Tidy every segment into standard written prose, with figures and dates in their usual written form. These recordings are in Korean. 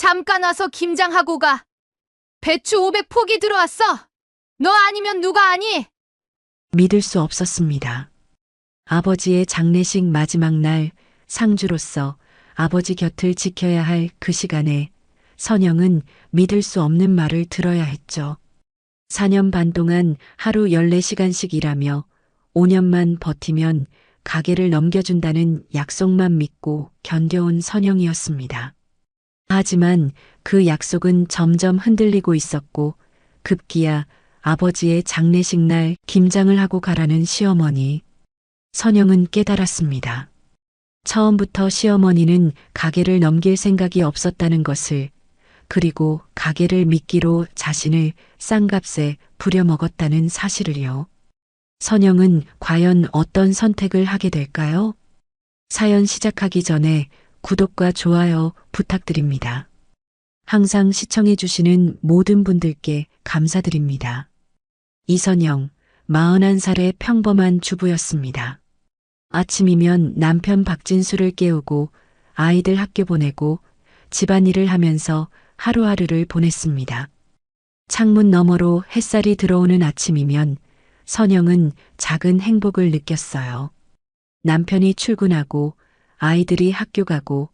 잠깐 와서 김장하고 가. 배추 500포기 들어왔어. 너 아니면 누가 아니? 믿을 수 없었습니다. 아버지의 장례식 마지막 날 상주로서 아버지 곁을 지켜야 할 그 시간에 선영은 믿을 수 없는 말을 들어야 했죠. 4년 반 동안 하루 14시간씩 일하며 5년만 버티면 가게를 넘겨준다는 약속만 믿고 견뎌온 선영이었습니다. 하지만 그 약속은 점점 흔들리고 있었고 급기야 아버지의 장례식 날 김장을 하고 가라는 시어머니. 선영은 깨달았습니다. 처음부터 시어머니는 가게를 넘길 생각이 없었다는 것을, 그리고 가게를 미끼로 자신을 싼값에 부려먹었다는 사실을요. 선영은 과연 어떤 선택을 하게 될까요? 사연 시작하기 전에 구독과 좋아요 부탁드립니다. 항상 시청해주시는 모든 분들께 감사드립니다. 이선영, 41살의 평범한 주부였습니다. 아침이면 남편 박진수를 깨우고 아이들 학교 보내고 집안일을 하면서 하루하루를 보냈습니다. 창문 너머로 햇살이 들어오는 아침이면 선영은 작은 행복을 느꼈어요. 남편이 출근하고 아이들이 학교 가고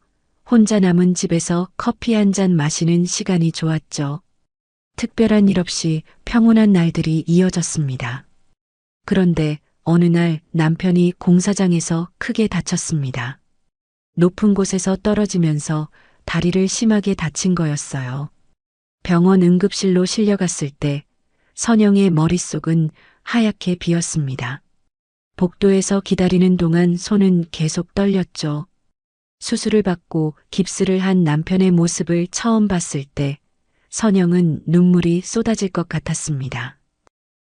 혼자 남은 집에서 커피 한 잔 마시는 시간이 좋았죠. 특별한 일 없이 평온한 날들이 이어졌습니다. 그런데 어느 날 남편이 공사장에서 크게 다쳤습니다. 높은 곳에서 떨어지면서 다리를 심하게 다친 거였어요. 병원 응급실로 실려갔을 때 선영의 머릿속은 하얗게 비었습니다. 복도에서 기다리는 동안 손은 계속 떨렸죠. 수술을 받고 깁스를 한 남편의 모습을 처음 봤을 때 선영은 눈물이 쏟아질 것 같았습니다.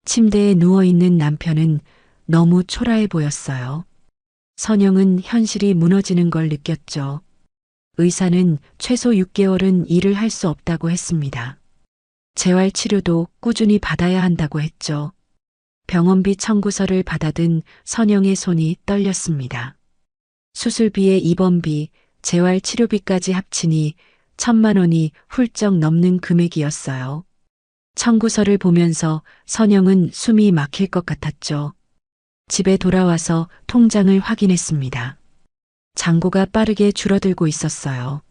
침대에 누워있는 남편은 너무 초라해 보였어요. 선영은 현실이 무너지는 걸 느꼈죠. 의사는 최소 6개월은 일을 할 수 없다고 했습니다. 재활 치료도 꾸준히 받아야 한다고 했죠. 병원비 청구서를 받아든 선영의 손이 떨렸습니다. 수술비에 입원비, 재활 치료비까지 합치니 1,000만 원이 훌쩍 넘는 금액이었어요. 청구서를 보면서 선영은 숨이 막힐 것 같았죠. 집에 돌아와서 통장을 확인했습니다. 잔고가 빠르게 줄어들고 있었어요.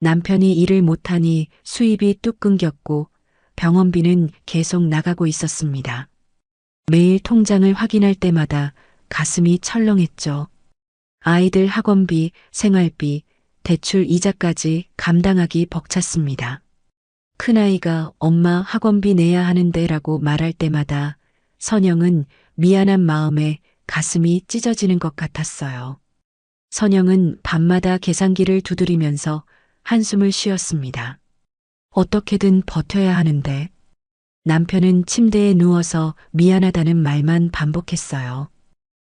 남편이 일을 못하니 수입이 뚝 끊겼고 병원비는 계속 나가고 있었습니다. 매일 통장을 확인할 때마다 가슴이 철렁했죠. 아이들 학원비, 생활비, 대출 이자까지 감당하기 벅찼습니다. 큰아이가 엄마 학원비 내야 하는데 라고 말할 때마다 선영은 미안한 마음에 가슴이 찢어지는 것 같았어요. 선영은 밤마다 계산기를 두드리면서 한숨을 쉬었습니다. 어떻게든 버텨야 하는데. 남편은 침대에 누워서 미안하다는 말만 반복했어요.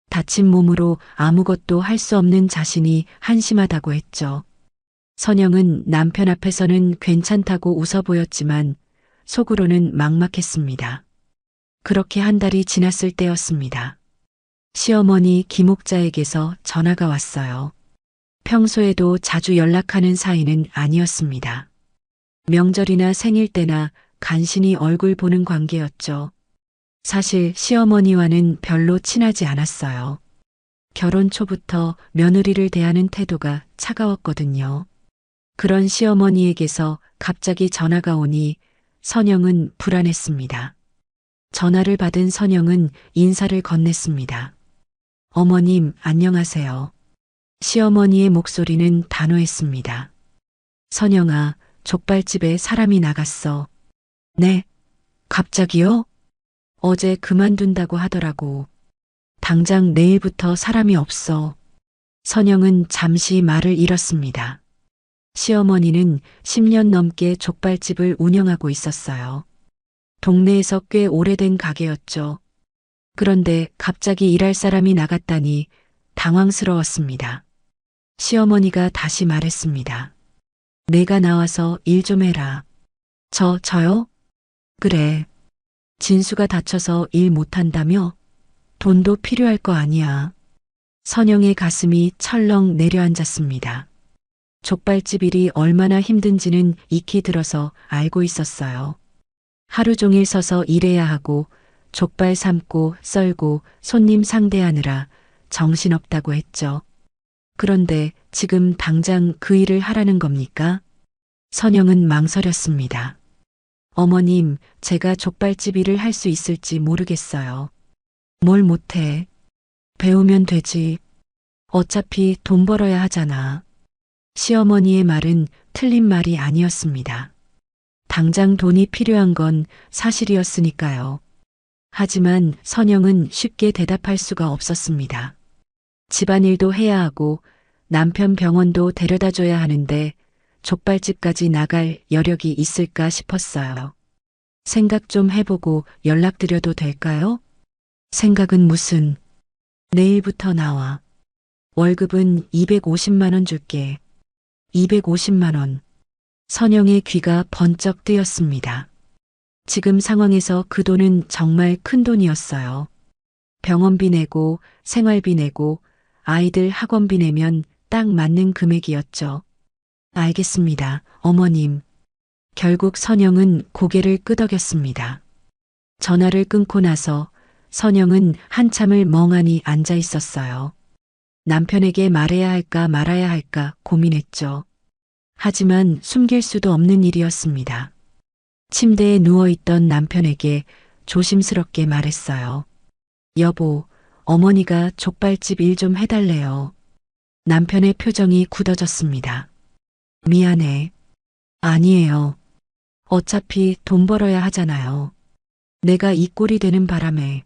다친 몸으로 아무것도 할 수 없는 자신이 한심하다고 했죠. 선영은 남편 앞에서는 괜찮다고 웃어 보였지만 속으로는 막막했습니다. 그렇게 한 달이 지났을 때였습니다. 시어머니 김옥자에게서 전화가 왔어요. 평소에도 자주 연락하는 사이는 아니었습니다. 명절이나 생일 때나 간신히 얼굴 보는 관계였죠. 사실 시어머니와는 별로 친하지 않았어요. 결혼 초부터 며느리를 대하는 태도가 차가웠거든요. 그런 시어머니에게서 갑자기 전화가 오니 선영은 불안했습니다. 전화를 받은 선영은 인사를 건넸습니다. 어머님, 안녕하세요. 시어머니의 목소리는 단호했습니다. 선영아, 족발집에 사람이 나갔어. 네? 갑자기요? 어제 그만둔다고 하더라고. 당장 내일부터 사람이 없어. 선영은 잠시 말을 잃었습니다. 시어머니는 10년 넘게 족발집을 운영하고 있었어요. 동네에서 꽤 오래된 가게였죠. 그런데 갑자기 일할 사람이 나갔다니 당황스러웠습니다. 시어머니가 다시 말했습니다. 내가 나와서 일 좀 해라. 저요? 그래. 진수가 다쳐서 일 못한다며? 돈도 필요할 거 아니야. 선영의 가슴이 철렁 내려앉았습니다. 족발집 일이 얼마나 힘든지는 익히 들어서 알고 있었어요. 하루 종일 서서 일해야 하고 족발 삶고 썰고 손님 상대하느라 정신없다고 했죠. 그런데 지금 당장 그 일을 하라는 겁니까? 선영은 망설였습니다. 어머님, 제가 족발집 일을 할 수 있을지 모르겠어요. 뭘 못해? 배우면 되지. 어차피 돈 벌어야 하잖아. 시어머니의 말은 틀린 말이 아니었습니다. 당장 돈이 필요한 건 사실이었으니까요. 하지만 선영은 쉽게 대답할 수가 없었습니다. 집안일도 해야 하고 남편 병원도 데려다 줘야 하는데 족발집까지 나갈 여력이 있을까 싶었어요. 생각 좀 해보고 연락드려도 될까요? 생각은 무슨? 내일부터 나와. 월급은 250만 원 줄게. 250만 원. 선영의 귀가 번쩍 뜨였습니다. 지금 상황에서 그 돈은 정말 큰 돈이었어요. 병원비 내고 생활비 내고 아이들 학원비 내면 딱 맞는 금액이었죠. 알겠습니다, 어머님. 결국 선영은 고개를 끄덕였습니다. 전화를 끊고 나서 선영은 한참을 멍하니 앉아 있었어요. 남편에게 말해야 할까 말아야 할까 고민했죠. 하지만 숨길 수도 없는 일이었습니다. 침대에 누워있던 남편에게 조심스럽게 말했어요. 여보, 어머니가 족발집 일 좀 해달래요. 남편의 표정이 굳어졌습니다. 미안해. 아니에요. 어차피 돈 벌어야 하잖아요. 내가 이 꼴이 되는 바람에.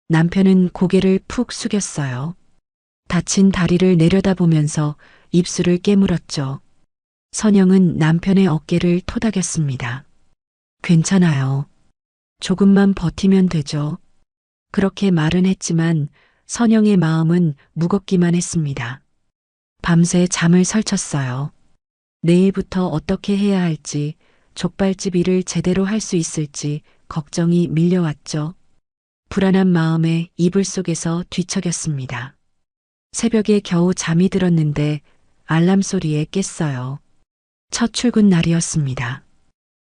남편은 고개를 푹 숙였어요. 다친 다리를 내려다보면서 입술을 깨물었죠. 선영은 남편의 어깨를 토닥였습니다. 괜찮아요. 조금만 버티면 되죠. 그렇게 말은 했지만 선영의 마음은 무겁기만 했습니다. 밤새 잠을 설쳤어요. 내일부터 어떻게 해야 할지, 족발집 일을 제대로 할 수 있을지 걱정이 밀려왔죠. 불안한 마음에 이불 속에서 뒤척였습니다. 새벽에 겨우 잠이 들었는데 알람 소리에 깼어요. 첫 출근 날이었습니다.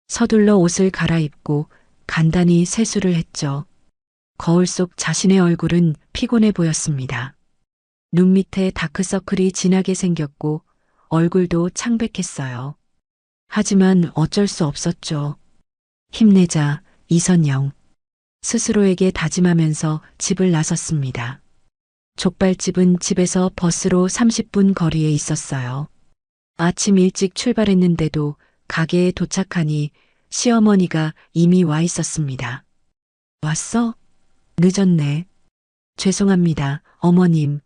서둘러 옷을 갈아입고 간단히 세수를 했죠. 거울 속 자신의 얼굴은 피곤해 보였습니다. 눈 밑에 다크서클이 진하게 생겼고 얼굴도 창백했어요. 하지만 어쩔 수 없었죠. 힘내자, 이선영. 스스로에게 다짐하면서 집을 나섰습니다. 족발집은 집에서 버스로 30분 거리에 있었어요. 아침 일찍 출발했는데도 가게에 도착하니 시어머니가 이미 와 있었습니다. 왔어? 늦었네. 죄송합니다, 어머님.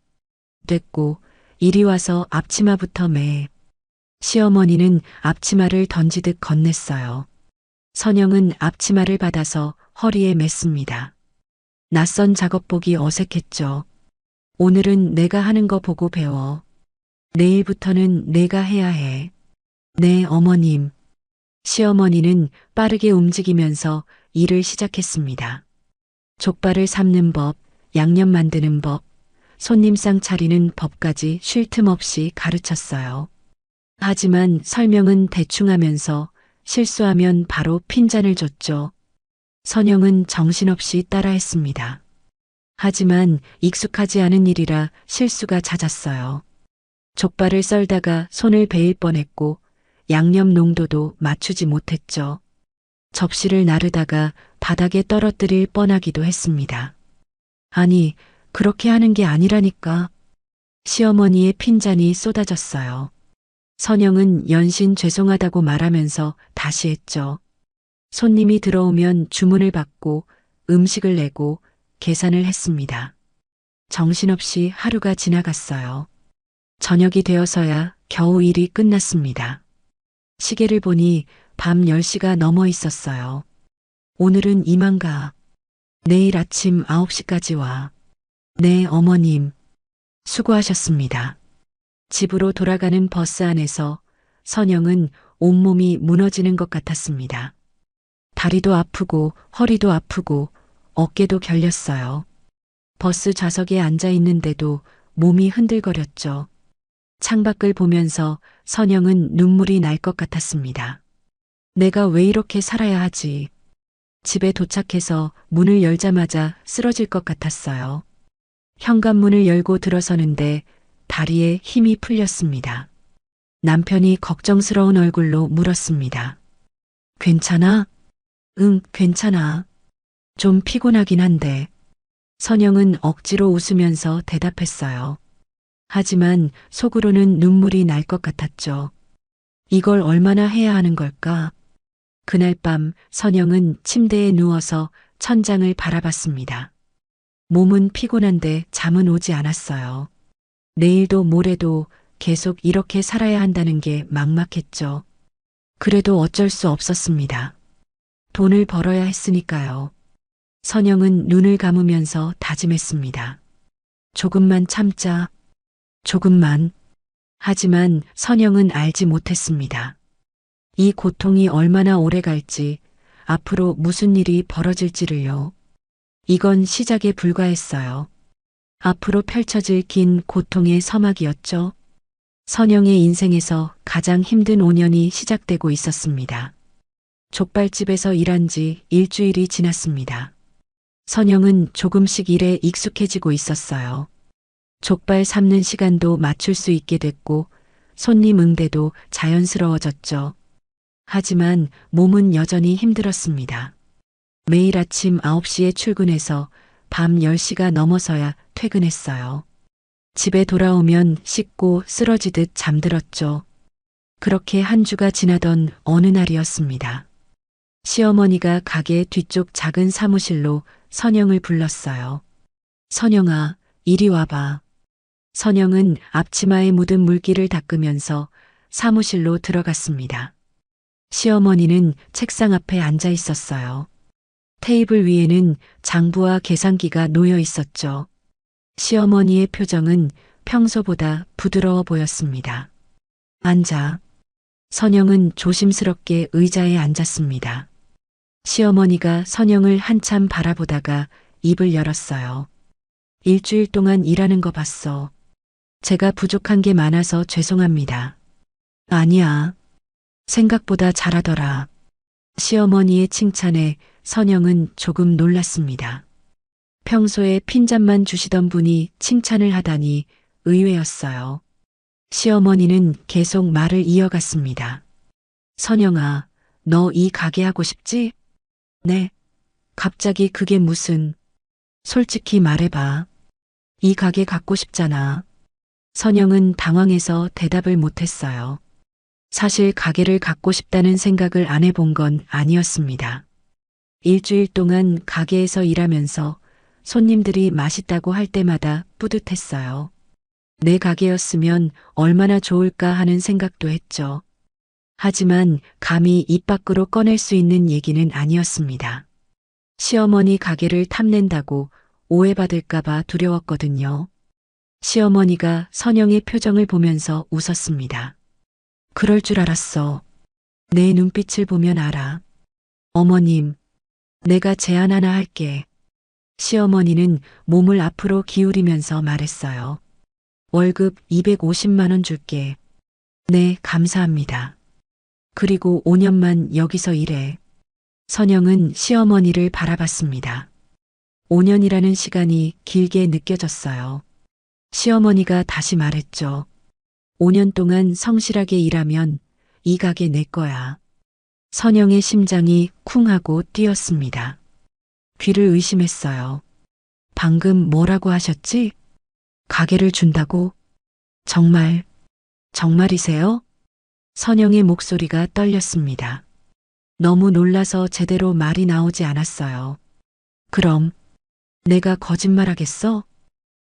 됐고, 이리 와서 앞치마부터 매. 시어머니는 앞치마를 던지듯 건넸어요. 선영은 앞치마를 받아서 허리에 맸습니다. 낯선 작업복이 어색했죠. 오늘은 내가 하는 거 보고 배워. 내일부터는 내가 해야 해. 네, 어머님. 시어머니는 빠르게 움직이면서 일을 시작했습니다. 족발을 삶는 법, 양념 만드는 법, 손님상 차리는 법까지 쉴 틈 없이 가르쳤어요. 하지만 설명은 대충 하면서 실수하면 바로 핀잔을 줬죠. 선영은 정신없이 따라했습니다. 하지만 익숙하지 않은 일이라 실수가 잦았어요. 족발을 썰다가 손을 베일 뻔했고 양념 농도도 맞추지 못했죠. 접시를 나르다가 바닥에 떨어뜨릴 뻔하기도 했습니다. 아니, 그렇게 하는 게 아니라니까. 시어머니의 핀잔이 쏟아졌어요. 선영은 연신 죄송하다고 말하면서 다시 했죠. 손님이 들어오면 주문을 받고 음식을 내고 계산을 했습니다. 정신없이 하루가 지나갔어요. 저녁이 되어서야 겨우 일이 끝났습니다. 시계를 보니 밤 10시가 넘어 있었어요. 오늘은 이만 가. 내일 아침 9시까지 와. 네, 어머님. 수고하셨습니다. 집으로 돌아가는 버스 안에서 선영은 온몸이 무너지는 것 같았습니다. 다리도 아프고 허리도 아프고 어깨도 결렸어요. 버스 좌석에 앉아 있는데도 몸이 흔들거렸죠. 창밖을 보면서 선영은 눈물이 날 것 같았습니다. 내가 왜 이렇게 살아야 하지? 집에 도착해서 문을 열자마자 쓰러질 것 같았어요. 현관문을 열고 들어서는데 다리에 힘이 풀렸습니다. 남편이 걱정스러운 얼굴로 물었습니다. 괜찮아? 응, 괜찮아. 좀 피곤하긴 한데. 선영은 억지로 웃으면서 대답했어요. 하지만 속으로는 눈물이 날 것 같았죠. 이걸 얼마나 해야 하는 걸까? 그날 밤 선영은 침대에 누워서 천장을 바라봤습니다. 몸은 피곤한데 잠은 오지 않았어요. 내일도 모레도 계속 이렇게 살아야 한다는 게 막막했죠. 그래도 어쩔 수 없었습니다. 돈을 벌어야 했으니까요. 선영은 눈을 감으면서 다짐했습니다. 조금만 참자. 조금만. 하지만 선영은 알지 못했습니다. 이 고통이 얼마나 오래 갈지, 앞으로 무슨 일이 벌어질지를요. 이건 시작에 불과했어요. 앞으로 펼쳐질 긴 고통의 서막이었죠. 선영의 인생에서 가장 힘든 5년이 시작되고 있었습니다. 족발집에서 일한 지 일주일이 지났습니다. 선영은 조금씩 일에 익숙해지고 있었어요. 족발 삶는 시간도 맞출 수 있게 됐고 손님 응대도 자연스러워졌죠. 하지만 몸은 여전히 힘들었습니다. 매일 아침 9시에 출근해서 밤 10시가 넘어서야 퇴근했어요. 집에 돌아오면 씻고 쓰러지듯 잠들었죠. 그렇게 한 주가 지나던 어느 날이었습니다. 시어머니가 가게 뒤쪽 작은 사무실로 선영을 불렀어요. 선영아, 이리 와봐. 선영은 앞치마에 묻은 물기를 닦으면서 사무실로 들어갔습니다. 시어머니는 책상 앞에 앉아 있었어요. 테이블 위에는 장부와 계산기가 놓여 있었죠. 시어머니의 표정은 평소보다 부드러워 보였습니다. 앉아. 선영은 조심스럽게 의자에 앉았습니다. 시어머니가 선영을 한참 바라보다가 입을 열었어요. 일주일 동안 일하는 거 봤어. 제가 부족한 게 많아서 죄송합니다. 아니야. 생각보다 잘하더라. 시어머니의 칭찬에 선영은 조금 놀랐습니다. 평소에 핀잔만 주시던 분이 칭찬을 하다니 의외였어요. 시어머니는 계속 말을 이어갔습니다. 선영아, 너 이 가게 하고 싶지? 네. 갑자기 그게 무슨... 솔직히 말해봐. 이 가게 갖고 싶잖아. 선영은 당황해서 대답을 못했어요. 사실 가게를 갖고 싶다는 생각을 안 해본 건 아니었습니다. 일주일 동안 가게에서 일하면서 손님들이 맛있다고 할 때마다 뿌듯했어요. 내 가게였으면 얼마나 좋을까 하는 생각도 했죠. 하지만 감히 입 밖으로 꺼낼 수 있는 얘기는 아니었습니다. 시어머니 가게를 탐낸다고 오해받을까봐 두려웠거든요. 시어머니가 선영의 표정을 보면서 웃었습니다. 그럴 줄 알았어. 내 눈빛을 보면 알아. 어머님, 내가 제안 하나 할게. 시어머니는 몸을 앞으로 기울이면서 말했어요. 월급 250만 원 줄게. 네, 감사합니다. 그리고 5년만 여기서 일해. 선영은 시어머니를 바라봤습니다. 5년이라는 시간이 길게 느껴졌어요. 시어머니가 다시 말했죠. 5년 동안 성실하게 일하면 이 가게 내 거야. 선영의 심장이 쿵 하고 뛰었습니다. 귀를 의심했어요. 방금 뭐라고 하셨지? 가게를 준다고? 정말이세요? 선영의 목소리가 떨렸습니다. 너무 놀라서 제대로 말이 나오지 않았어요. 그럼 내가 거짓말하겠어?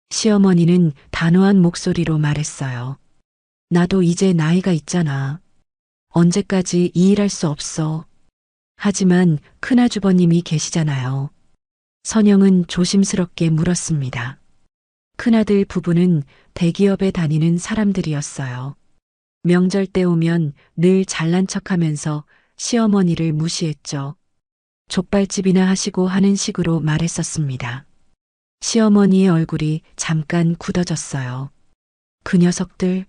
시어머니는 단호한 목소리로 말했어요. 나도 이제 나이가 있잖아. 언제까지 이 일할 수 없어. 하지만 큰아주버님이 계시잖아요. 선영은 조심스럽게 물었습니다. 큰아들 부부는 대기업에 다니는 사람들이었어요. 명절 때 오면 늘 잘난 척하면서 시어머니를 무시했죠. 족발집이나 하시고 하는 식으로 말했었습니다. 시어머니의 얼굴이 잠깐 굳어졌어요. 그 녀석들,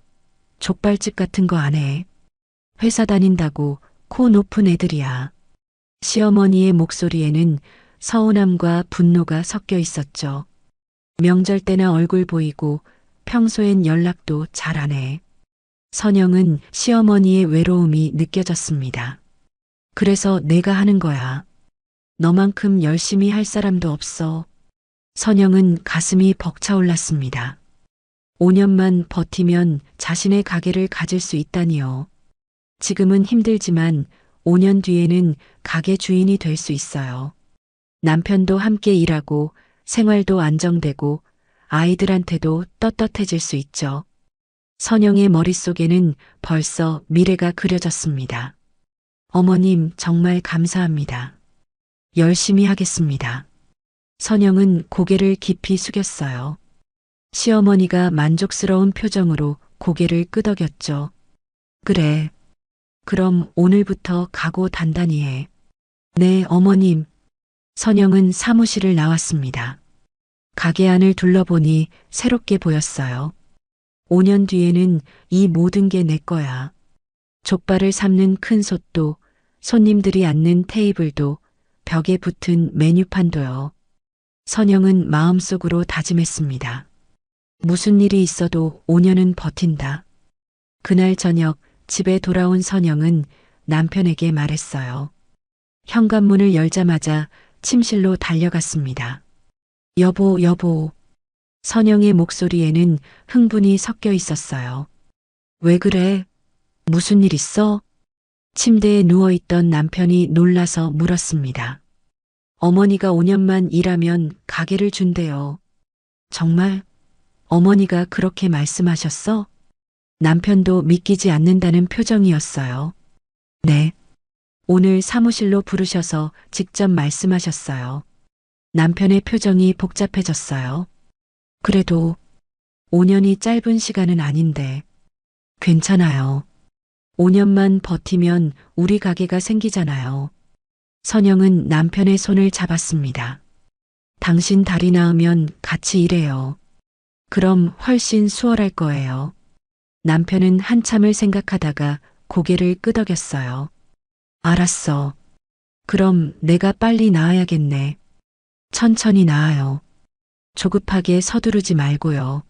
족발집 같은 거 안 해. 회사 다닌다고 코 높은 애들이야. 시어머니의 목소리에는 서운함과 분노가 섞여 있었죠. 명절 때나 얼굴 보이고 평소엔 연락도 잘 안 해. 선영은 시어머니의 외로움이 느껴졌습니다. 그래서 내가 하는 거야. 너만큼 열심히 할 사람도 없어. 선영은 가슴이 벅차올랐습니다. 5년만 버티면 자신의 가게를 가질 수 있다니요. 지금은 힘들지만 5년 뒤에는 가게 주인이 될 수 있어요. 남편도 함께 일하고 생활도 안정되고 아이들한테도 떳떳해질 수 있죠. 선영의 머릿속에는 벌써 미래가 그려졌습니다. 어머님, 정말 감사합니다. 열심히 하겠습니다. 선영은 고개를 깊이 숙였어요. 시어머니가 만족스러운 표정으로 고개를 끄덕였죠. 그래. 그럼 오늘부터 각오 단단히 해. 네, 어머님. 선영은 사무실을 나왔습니다. 가게 안을 둘러보니 새롭게 보였어요. 5년 뒤에는 이 모든 게 내 거야. 족발을 삶는 큰 솥도, 손님들이 앉는 테이블도, 벽에 붙은 메뉴판도요. 선영은 마음속으로 다짐했습니다. 무슨 일이 있어도 5년은 버틴다. 그날 저녁 집에 돌아온 선영은 남편에게 말했어요. 현관문을 열자마자 침실로 달려갔습니다. 여보, 여보. 선영의 목소리에는 흥분이 섞여 있었어요. 왜 그래? 무슨 일 있어? 침대에 누워있던 남편이 놀라서 물었습니다. 어머니가 5년만 일하면 가게를 준대요. 정말? 어머니가 그렇게 말씀하셨어? 남편도 믿기지 않는다는 표정이었어요. 네. 오늘 사무실로 부르셔서 직접 말씀하셨어요. 남편의 표정이 복잡해졌어요. 그래도 5년이 짧은 시간은 아닌데. 괜찮아요. 5년만 버티면 우리 가게가 생기잖아요. 선영은 남편의 손을 잡았습니다. 당신 다리 나으면 같이 일해요. 그럼 훨씬 수월할 거예요. 남편은 한참을 생각하다가 고개를 끄덕였어요. 알았어. 그럼 내가 빨리 나아야겠네. 천천히 나아요. 조급하게 서두르지 말고요.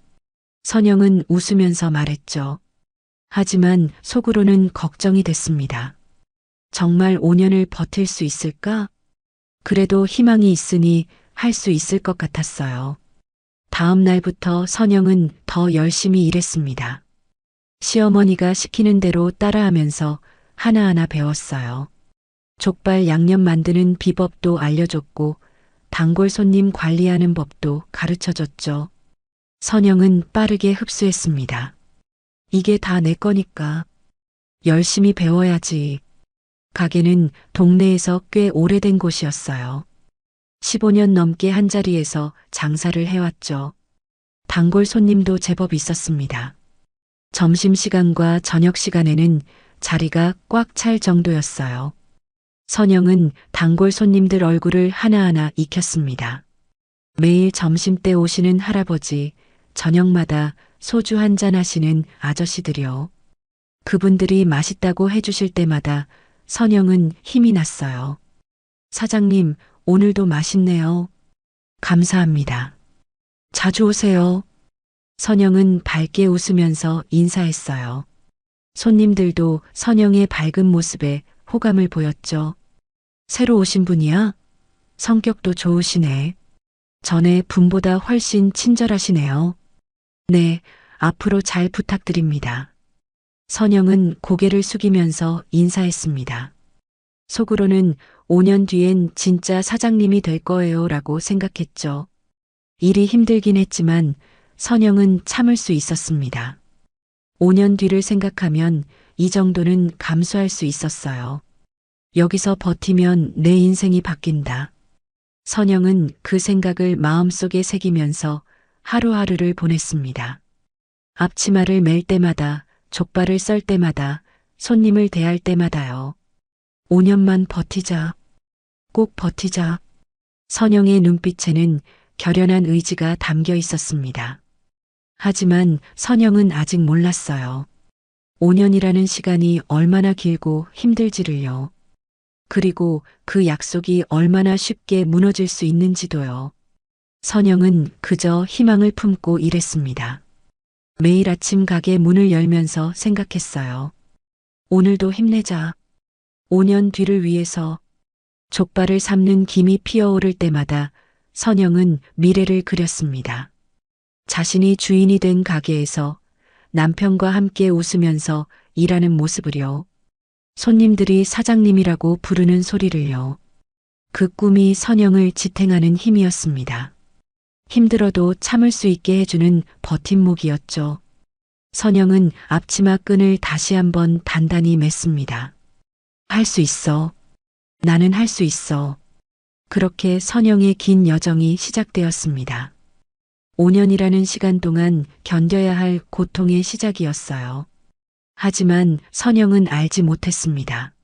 선영은 웃으면서 말했죠. 하지만 속으로는 걱정이 됐습니다. 정말 5년을 버틸 수 있을까? 그래도 희망이 있으니 할 수 있을 것 같았어요. 다음 날부터 선영은 더 열심히 일했습니다. 시어머니가 시키는 대로 따라하면서 하나하나 배웠어요. 족발 양념 만드는 비법도 알려줬고 단골 손님 관리하는 법도 가르쳐줬죠. 선영은 빠르게 흡수했습니다. 이게 다 내 거니까 열심히 배워야지. 가게는 동네에서 꽤 오래된 곳이었어요. 15년 넘게 한자리에서 장사를 해왔죠. 단골 손님도 제법 있었습니다. 점심시간과 저녁시간에는 자리가 꽉 찰 정도였어요. 선영은 단골 손님들 얼굴을 하나하나 익혔습니다. 매일 점심때 오시는 할아버지, 저녁마다 소주 한잔 하시는 아저씨들이요. 그분들이 맛있다고 해주실 때마다 선영은 힘이 났어요. 사장님, 오늘도 맛있네요. 감사합니다. 자주 오세요. 선영은 밝게 웃으면서 인사했어요. 손님들도 선영의 밝은 모습에 호감을 보였죠. 새로 오신 분이야? 성격도 좋으시네. 전에 분보다 훨씬 친절하시네요. 네, 앞으로 잘 부탁드립니다. 선영은 고개를 숙이면서 인사했습니다. 속으로는 5년 뒤엔 진짜 사장님이 될 거예요 라고 생각했죠. 일이 힘들긴 했지만 선영은 참을 수 있었습니다. 5년 뒤를 생각하면 이 정도는 감수할 수 있었어요. 여기서 버티면 내 인생이 바뀐다. 선영은 그 생각을 마음속에 새기면서 하루하루를 보냈습니다. 앞치마를 멜 때마다, 족발을 썰 때마다, 손님을 대할 때마다요. 5년만 버티자. 꼭 버티자. 선영의 눈빛에는 결연한 의지가 담겨 있었습니다. 하지만 선영은 아직 몰랐어요. 5년이라는 시간이 얼마나 길고 힘들지를요. 그리고 그 약속이 얼마나 쉽게 무너질 수 있는지도요. 선영은 그저 희망을 품고 일했습니다. 매일 아침 가게 문을 열면서 생각했어요. 오늘도 힘내자. 5년 뒤를 위해서. 족발을 삶는 김이 피어오를 때마다 선영은 미래를 그렸습니다. 자신이 주인이 된 가게에서 남편과 함께 웃으면서 일하는 모습을요. 손님들이 사장님이라고 부르는 소리를요. 그 꿈이 선영을 지탱하는 힘이었습니다. 힘들어도 참을 수 있게 해주는 버팀목이었죠. 선영은 앞치마 끈을 다시 한번 단단히 맸습니다. 할 수 있어. 나는 할 수 있어. 그렇게 선영의 긴 여정이 시작되었습니다. 5년이라는 시간 동안 견뎌야 할 고통의 시작이었어요. 하지만 선영은 알지 못했습니다.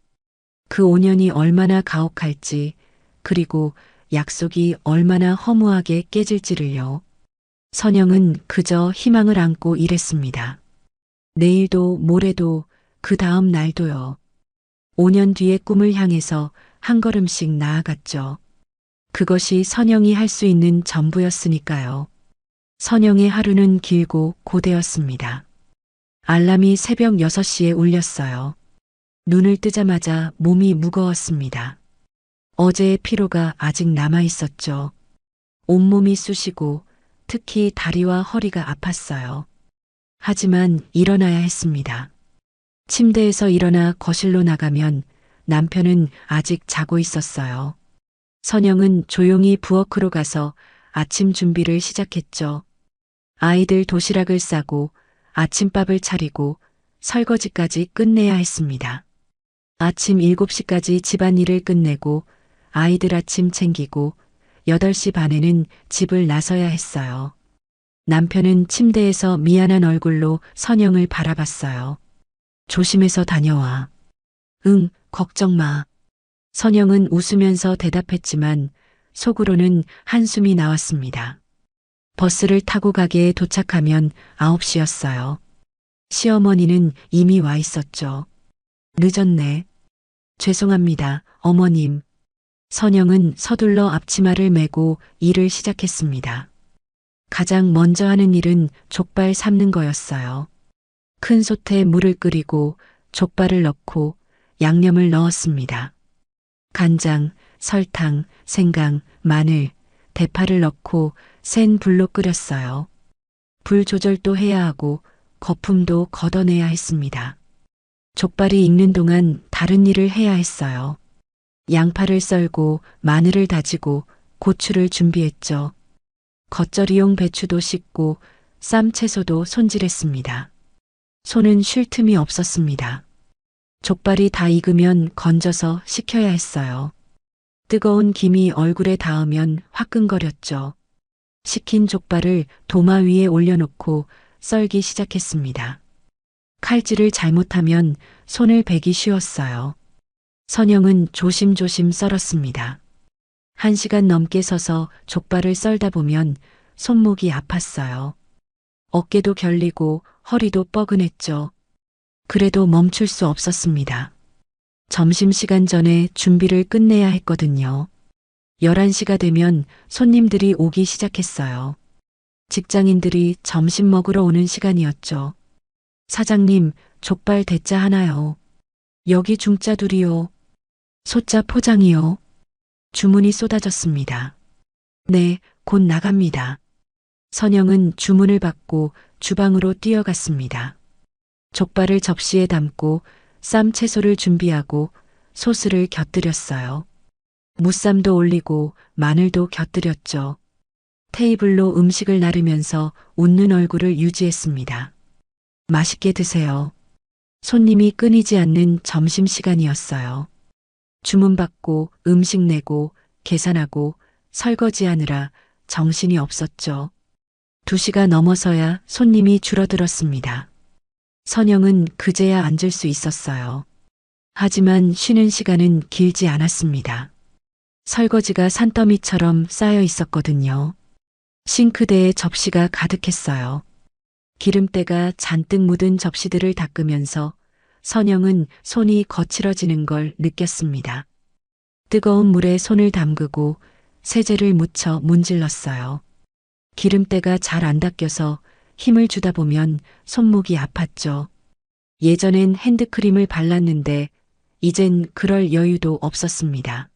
그 5년이 얼마나 가혹할지, 그리고 약속이 얼마나 허무하게 깨질지를요. 선영은 그저 희망을 안고 일했습니다. 내일도 모레도 그 다음 날도요. 5년 뒤의 꿈을 향해서 한 걸음씩 나아갔죠. 그것이 선영이 할 수 있는 전부였으니까요. 선영의 하루는 길고 고되었습니다. 알람이 새벽 6시에 울렸어요. 눈을 뜨자마자 몸이 무거웠습니다. 어제의 피로가 아직 남아 있었죠. 온몸이 쑤시고 특히 다리와 허리가 아팠어요. 하지만 일어나야 했습니다. 침대에서 일어나 거실로 나가면 남편은 아직 자고 있었어요. 선영은 조용히 부엌으로 가서 아침 준비를 시작했죠. 아이들 도시락을 싸고 아침밥을 차리고 설거지까지 끝내야 했습니다. 아침 7시까지 집안일을 끝내고 아이들 아침 챙기고 8시 반에는 집을 나서야 했어요. 남편은 침대에서 미안한 얼굴로 선영을 바라봤어요. 조심해서 다녀와. 응, 걱정 마. 선영은 웃으면서 대답했지만 속으로는 한숨이 나왔습니다. 버스를 타고 가게에 도착하면 9시였어요. 시어머니는 이미 와 있었죠. 늦었네. 죄송합니다, 어머님. 선영은 서둘러 앞치마를 메고 일을 시작했습니다. 가장 먼저 하는 일은 족발 삶는 거였어요. 큰 솥에 물을 끓이고 족발을 넣고 양념을 넣었습니다. 간장, 설탕, 생강, 마늘, 대파를 넣고 센 불로 끓였어요. 불 조절도 해야 하고 거품도 걷어내야 했습니다. 족발이 익는 동안 다른 일을 해야 했어요. 양파를 썰고 마늘을 다지고 고추를 준비했죠. 겉절이용 배추도 씻고 쌈 채소도 손질했습니다. 손은 쉴 틈이 없었습니다. 족발이 다 익으면 건져서 식혀야 했어요. 뜨거운 김이 얼굴에 닿으면 화끈거렸죠. 식힌 족발을 도마 위에 올려놓고 썰기 시작했습니다. 칼질을 잘못하면 손을 베기 쉬웠어요. 선영은 조심조심 썰었습니다. 1시간 넘게 서서 족발을 썰다 보면 손목이 아팠어요. 어깨도 결리고 허리도 뻐근했죠. 그래도 멈출 수 없었습니다. 점심시간 전에 준비를 끝내야 했거든요. 11시가 되면 손님들이 오기 시작했어요. 직장인들이 점심 먹으러 오는 시간이었죠. 사장님, 족발 대짜 하나요. 여기 중짜 둘이요. 소짜 포장이요. 주문이 쏟아졌습니다. 네, 곧 나갑니다. 선영은 주문을 받고 주방으로 뛰어갔습니다. 족발을 접시에 담고 쌈 채소를 준비하고 소스를 곁들였어요. 무쌈도 올리고 마늘도 곁들였죠. 테이블로 음식을 나르면서 웃는 얼굴을 유지했습니다. 맛있게 드세요. 손님이 끊이지 않는 점심시간이었어요. 주문 받고 음식 내고 계산하고 설거지하느라 정신이 없었죠. 2시가 넘어서야 손님이 줄어들었습니다. 선영은 그제야 앉을 수 있었어요. 하지만 쉬는 시간은 길지 않았습니다. 설거지가 산더미처럼 쌓여 있었거든요. 싱크대에 접시가 가득했어요. 기름때가 잔뜩 묻은 접시들을 닦으면서 선영은 손이 거칠어지는 걸 느꼈습니다. 뜨거운 물에 손을 담그고 세제를 묻혀 문질렀어요. 기름때가 잘 안 닦여서 힘을 주다 보면 손목이 아팠죠. 예전엔 핸드크림을 발랐는데 이젠 그럴 여유도 없었습니다.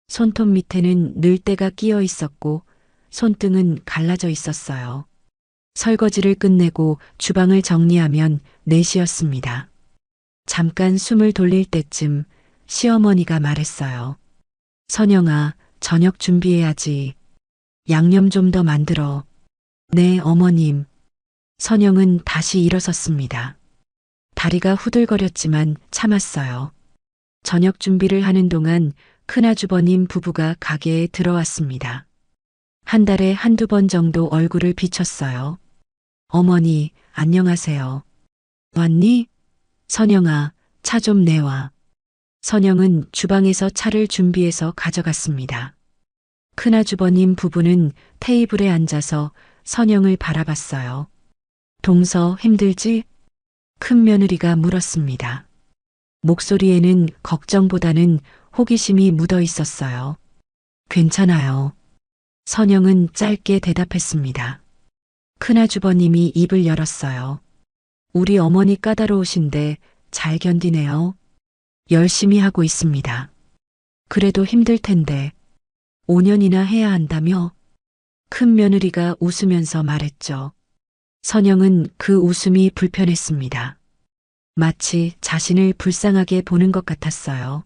손톱 밑에는 늘때가 끼어 있었고 손등은 갈라져 있었어요. 설거지를 끝내고 주방을 정리하면 4시였습니다. 잠깐 숨을 돌릴 때쯤 시어머니가 말했어요. 선영아, 저녁 준비해야지. 양념 좀 더 만들어. 네, 어머님. 선영은 다시 일어섰습니다. 다리가 후들거렸지만 참았어요. 저녁 준비를 하는 동안 큰아주버님 부부가 가게에 들어왔습니다. 한 달에 한두 번 정도 얼굴을 비췄어요. 어머니, 안녕하세요. 왔니? 선영아, 차 좀 내와. 선영은 주방에서 차를 준비해서 가져갔습니다. 큰아주버님 부부는 테이블에 앉아서 선영을 바라봤어요. 동서 힘들지? 큰 며느리가 물었습니다. 목소리에는 걱정보다는 호기심이 묻어 있었어요. 괜찮아요. 선영은 짧게 대답했습니다. 큰아주버님이 입을 열었어요. 우리 어머니 까다로우신데 잘 견디네요. 열심히 하고 있습니다. 그래도 힘들 텐데 5년이나 해야 한다며? 큰 며느리가 웃으면서 말했죠. 선영은 그 웃음이 불편했습니다. 마치 자신을 불쌍하게 보는 것 같았어요.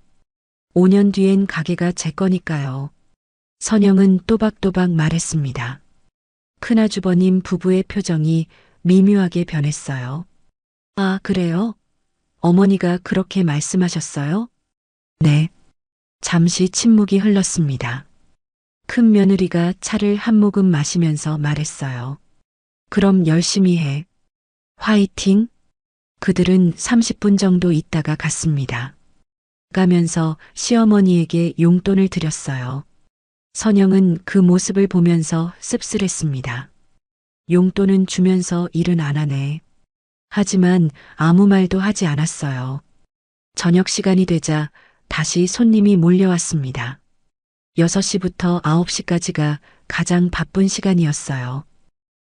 5년 뒤엔 가게가 제 거니까요. 선영은 또박또박 말했습니다. 큰아주버님 부부의 표정이 미묘하게 변했어요. 아, 그래요? 어머니가 그렇게 말씀하셨어요? 네. 잠시 침묵이 흘렀습니다. 큰 며느리가 차를 한 모금 마시면서 말했어요. 그럼 열심히 해. 화이팅! 그들은 30분 정도 있다가 갔습니다. 가면서 시어머니에게 용돈을 드렸어요. 선영은 그 모습을 보면서 씁쓸했습니다. 용돈은 주면서 일은 안 하네. 하지만 아무 말도 하지 않았어요. 저녁 시간이 되자 다시 손님이 몰려왔습니다. 6시부터 9시까지가 가장 바쁜 시간이었어요.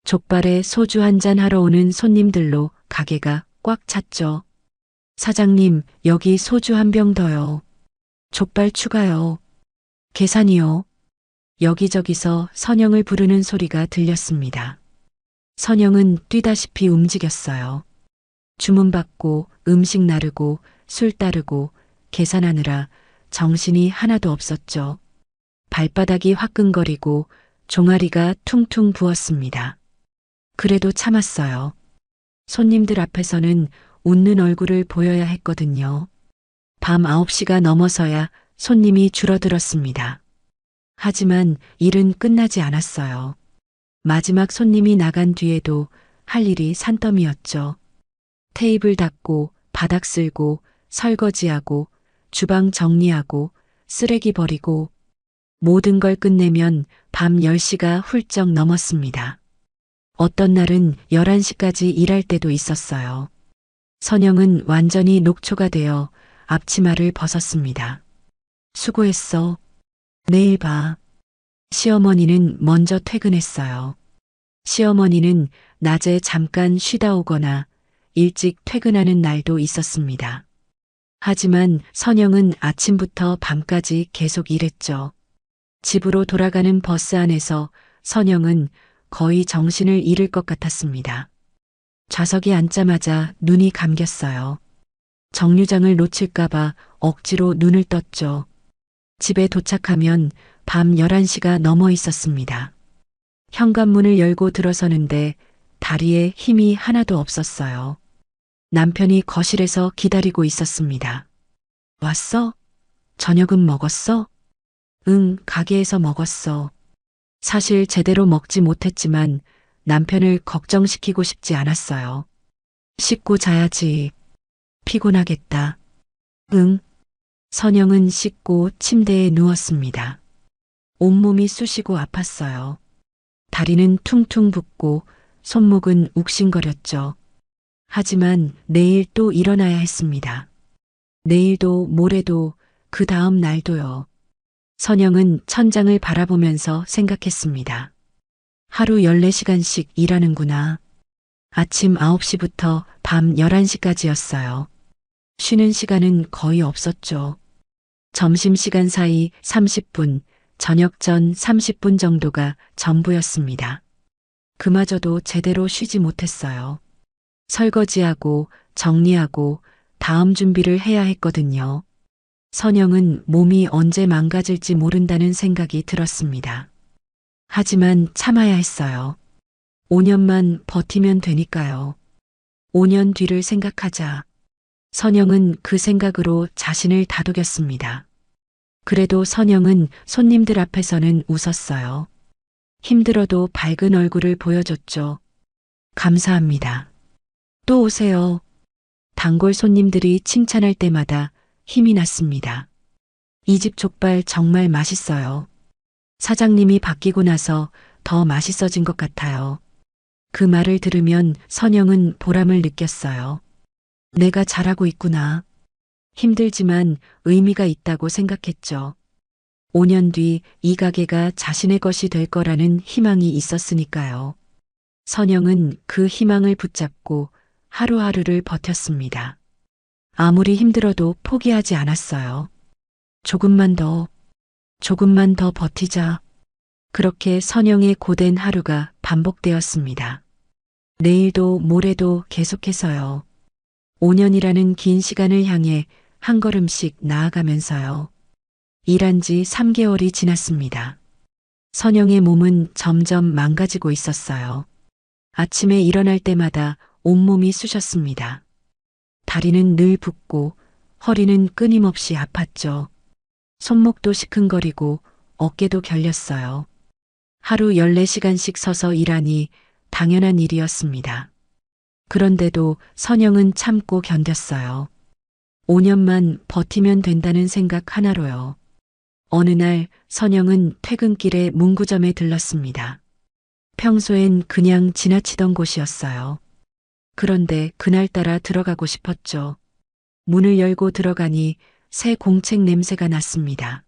족발에 소주 한잔 하러 오는 손님들로 가게가 꽉 찼죠. 사장님, 여기 소주 한 병 더요. 족발 추가요. 계산이요. 여기저기서 선영을 부르는 소리가 들렸습니다. 선영은 뛰다시피 움직였어요. 주문 받고 음식 나르고 술 따르고 계산하느라 정신이 하나도 없었죠. 발바닥이 화끈거리고 종아리가 퉁퉁 부었습니다. 그래도 참았어요. 손님들 앞에서는 웃는 얼굴을 보여야 했거든요. 밤 9시가 넘어서야 손님이 줄어들었습니다. 하지만 일은 끝나지 않았어요. 마지막 손님이 나간 뒤에도 할 일이 산더미였죠. 테이블 닦고 바닥 쓸고 설거지하고 주방 정리하고 쓰레기 버리고 모든 걸 끝내면 밤 10시가 훌쩍 넘었습니다. 어떤 날은 11시까지 일할 때도 있었어요. 선영은 완전히 녹초가 되어 앞치마를 벗었습니다. 수고했어. 내일 봐. 시어머니는 먼저 퇴근했어요. 시어머니는 낮에 잠깐 쉬다 오거나 일찍 퇴근하는 날도 있었습니다. 하지만 선영은 아침부터 밤까지 계속 일했죠. 집으로 돌아가는 버스 안에서 선영은 거의 정신을 잃을 것 같았습니다. 좌석에 앉자마자 눈이 감겼어요. 정류장을 놓칠까봐 억지로 눈을 떴죠. 집에 도착하면 밤 11시가 넘어 있었습니다. 현관문을 열고 들어서는데 다리에 힘이 하나도 없었어요. 남편이 거실에서 기다리고 있었습니다. 왔어? 저녁은 먹었어? 응, 가게에서 먹었어. 사실 제대로 먹지 못했지만 남편을 걱정시키고 싶지 않았어요. 씻고 자야지. 피곤하겠다. 응. 선영은 씻고 침대에 누웠습니다. 온몸이 쑤시고 아팠어요. 다리는 퉁퉁 붓고 손목은 욱신거렸죠. 하지만 내일 또 일어나야 했습니다. 내일도 모레도 그 다음 날도요. 선영은 천장을 바라보면서 생각했습니다. 하루 14시간씩 일하는구나. 아침 9시부터 밤 11시까지였어요. 쉬는 시간은 거의 없었죠. 점심시간 사이 30분, 저녁 전 30분 정도가 전부였습니다. 그마저도 제대로 쉬지 못했어요. 설거지하고 정리하고 다음 준비를 해야 했거든요. 선영은 몸이 언제 망가질지 모른다는 생각이 들었습니다. 하지만 참아야 했어요. 5년만 버티면 되니까요. 5년 뒤를 생각하자. 선영은 그 생각으로 자신을 다독였습니다. 그래도 선영은 손님들 앞에서는 웃었어요. 힘들어도 밝은 얼굴을 보여줬죠. 감사합니다. 또 오세요. 단골 손님들이 칭찬할 때마다 힘이 났습니다. 이 집 족발 정말 맛있어요. 사장님이 바뀌고 나서 더 맛있어진 것 같아요. 그 말을 들으면 선영은 보람을 느꼈어요. 내가 잘하고 있구나. 힘들지만 의미가 있다고 생각했죠. 5년 뒤 이 가게가 자신의 것이 될 거라는 희망이 있었으니까요. 선영은 그 희망을 붙잡고 하루하루를 버텼습니다. 아무리 힘들어도 포기하지 않았어요. 조금만 더 버티자. 그렇게 선영의 고된 하루가 반복되었습니다. 내일도 모레도 계속해서요. 5년이라는 긴 시간을 향해 한 걸음씩 나아가면서요. 일한 지 3개월이 지났습니다. 선영의 몸은 점점 망가지고 있었어요. 아침에 일어날 때마다 온몸이 쑤셨습니다. 다리는 늘 붓고 허리는 끊임없이 아팠죠. 손목도 시큰거리고 어깨도 결렸어요. 하루 14시간씩 서서 일하니 당연한 일이었습니다. 그런데도 선영은 참고 견뎠어요. 5년만 버티면 된다는 생각 하나로요. 어느 날 선영은 퇴근길에 문구점에 들렀습니다. 평소엔 그냥 지나치던 곳이었어요. 그런데 그날따라 들어가고 싶었죠. 문을 열고 들어가니 새 공책 냄새가 났습니다.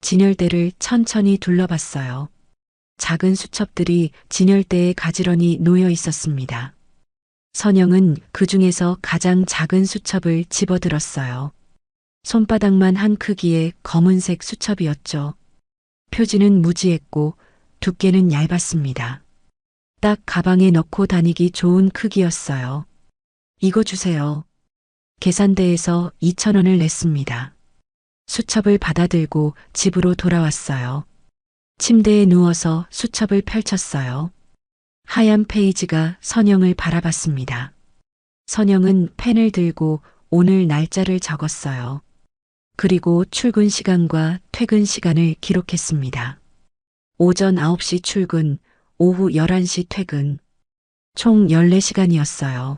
진열대를 천천히 둘러봤어요. 작은 수첩들이 진열대에 가지런히 놓여 있었습니다. 선영은 그 중에서 가장 작은 수첩을 집어들었어요. 손바닥만 한 크기의 검은색 수첩이었죠. 표지는 무지했고 두께는 얇았습니다. 딱 가방에 넣고 다니기 좋은 크기였어요. 이거 주세요. 계산대에서 2,000원을 냈습니다. 수첩을 받아들고 집으로 돌아왔어요. 침대에 누워서 수첩을 펼쳤어요. 하얀 페이지가 선영을 바라봤습니다. 선영은 펜을 들고 오늘 날짜를 적었어요. 그리고 출근 시간과 퇴근 시간을 기록했습니다. 오전 9시 출근, 오후 11시 퇴근. 총 14시간이었어요.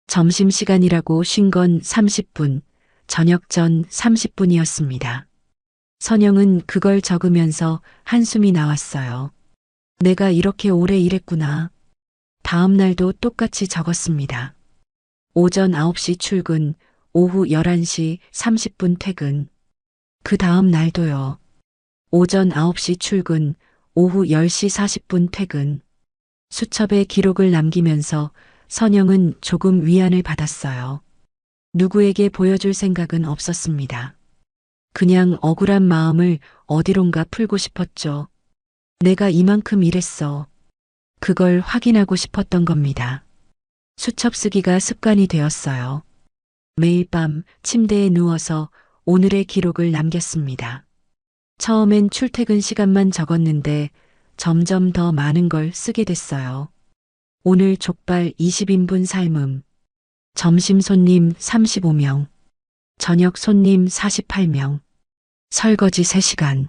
점심시간이라고 쉰 건 30분, 저녁 전 30분이었습니다. 선영은 그걸 적으면서 한숨이 나왔어요. 내가 이렇게 오래 일했구나. 다음 날도 똑같이 적었습니다. 오전 9시 출근, 오후 11시 30분 퇴근. 그 다음 날도요. 오전 9시 출근, 오후 10시 40분 퇴근. 수첩에 기록을 남기면서 선영은 조금 위안을 받았어요. 누구에게 보여줄 생각은 없었습니다. 그냥 억울한 마음을 어디론가 풀고 싶었죠. 내가 이만큼 일했어. 그걸 확인하고 싶었던 겁니다. 수첩 쓰기가 습관이 되었어요. 매일 밤 침대에 누워서 오늘의 기록을 남겼습니다. 처음엔 출퇴근 시간만 적었는데 점점 더 많은 걸 쓰게 됐어요. 오늘 족발 20인분 삶음. 점심 손님 35명. 저녁 손님 48명. 설거지 3시간.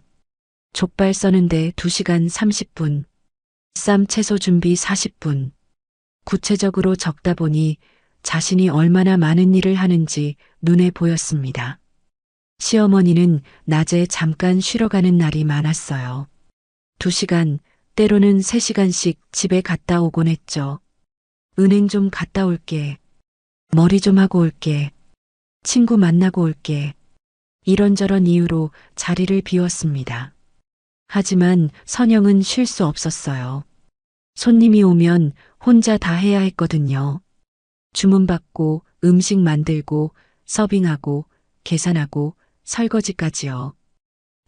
족발 써는데 2시간 30분. 쌈 채소 준비 40분. 구체적으로 적다 보니 자신이 얼마나 많은 일을 하는지 눈에 보였습니다. 시어머니는 낮에 잠깐 쉬러 가는 날이 많았어요. 2시간, 때로는 3시간씩 집에 갔다 오곤 했죠. 은행 좀 갔다 올게. 머리 좀 하고 올게. 친구 만나고 올게. 이런저런 이유로 자리를 비웠습니다. 하지만 선영은 쉴 수 없었어요. 손님이 오면 혼자 다 해야 했거든요. 주문받고 음식 만들고 서빙하고 계산하고 설거지까지요.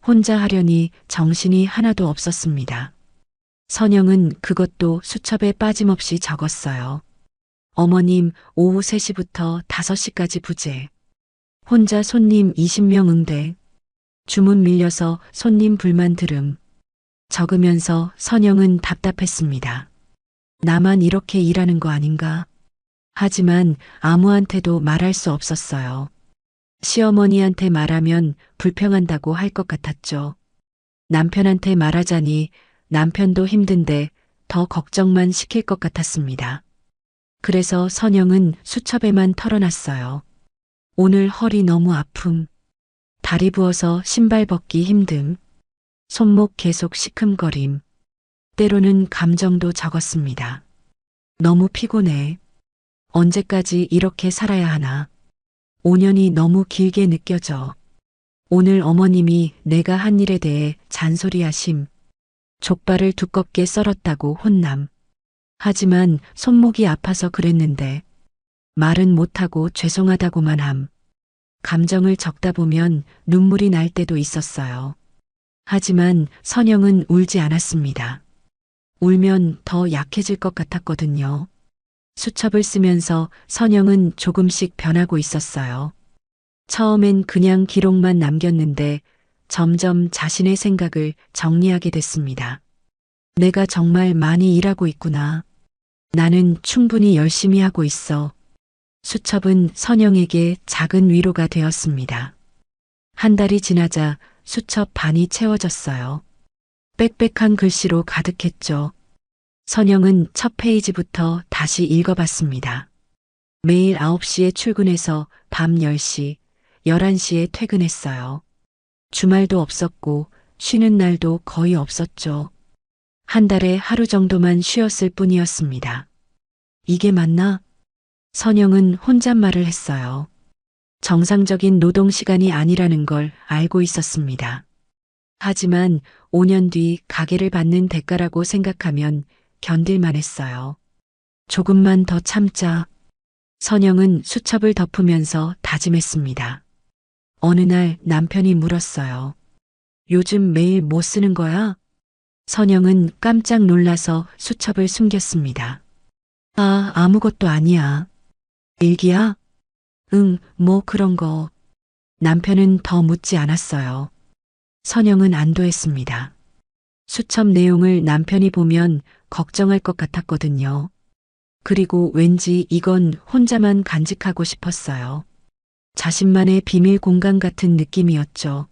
혼자 하려니 정신이 하나도 없었습니다. 선영은 그것도 수첩에 빠짐없이 적었어요. 어머님 오후 3시부터 5시까지 부재. 혼자 손님 20명 응대. 주문 밀려서 손님 불만 들음. 적으면서 선영은 답답했습니다. 나만 이렇게 일하는 거 아닌가? 하지만 아무한테도 말할 수 없었어요. 시어머니한테 말하면 불평한다고 할 것 같았죠. 남편한테 말하자니 남편도 힘든데 더 걱정만 시킬 것 같았습니다. 그래서 선영은 수첩에만 털어놨어요. 오늘 허리 너무 아픔. 다리 부어서 신발 벗기 힘듦. 손목 계속 시큼거림. 때로는 감정도 적었습니다. 너무 피곤해. 언제까지 이렇게 살아야 하나. 5년이 너무 길게 느껴져. 오늘 어머님이 내가 한 일에 대해 잔소리하심. 족발을 두껍게 썰었다고 혼남. 하지만 손목이 아파서 그랬는데 말은 못하고 죄송하다고만 함. 감정을 적다 보면 눈물이 날 때도 있었어요. 하지만 선영은 울지 않았습니다. 울면 더 약해질 것 같았거든요. 수첩을 쓰면서 선영은 조금씩 변하고 있었어요. 처음엔 그냥 기록만 남겼는데 점점 자신의 생각을 정리하게 됐습니다. 내가 정말 많이 일하고 있구나. 나는 충분히 열심히 하고 있어. 수첩은 선영에게 작은 위로가 되었습니다. 한 달이 지나자 수첩 반이 채워졌어요. 빽빽한 글씨로 가득했죠. 선영은 첫 페이지부터 다시 읽어봤습니다. 매일 9시에 출근해서 밤 10시, 11시에 퇴근했어요. 주말도 없었고 쉬는 날도 거의 없었죠. 한 달에 하루 정도만 쉬었을 뿐이었습니다. 이게 맞나? 선영은 혼잣말을 했어요. 정상적인 노동 시간이 아니라는 걸 알고 있었습니다. 하지만 5년 뒤 가게를 받는 대가라고 생각하면 견딜만 했어요. 조금만 더 참자. 선영은 수첩을 덮으면서 다짐했습니다. 어느 날 남편이 물었어요. 요즘 매일 뭐 쓰는 거야? 선영은 깜짝 놀라서 수첩을 숨겼습니다. 아무것도 아니야. 일기야? 응, 뭐 그런 거. 남편은 더 묻지 않았어요. 선영은 안도했습니다. 수첩 내용을 남편이 보면 걱정할 것 같았거든요. 그리고 왠지 이건 혼자만 간직하고 싶었어요. 자신만의 비밀 공간 같은 느낌이었죠.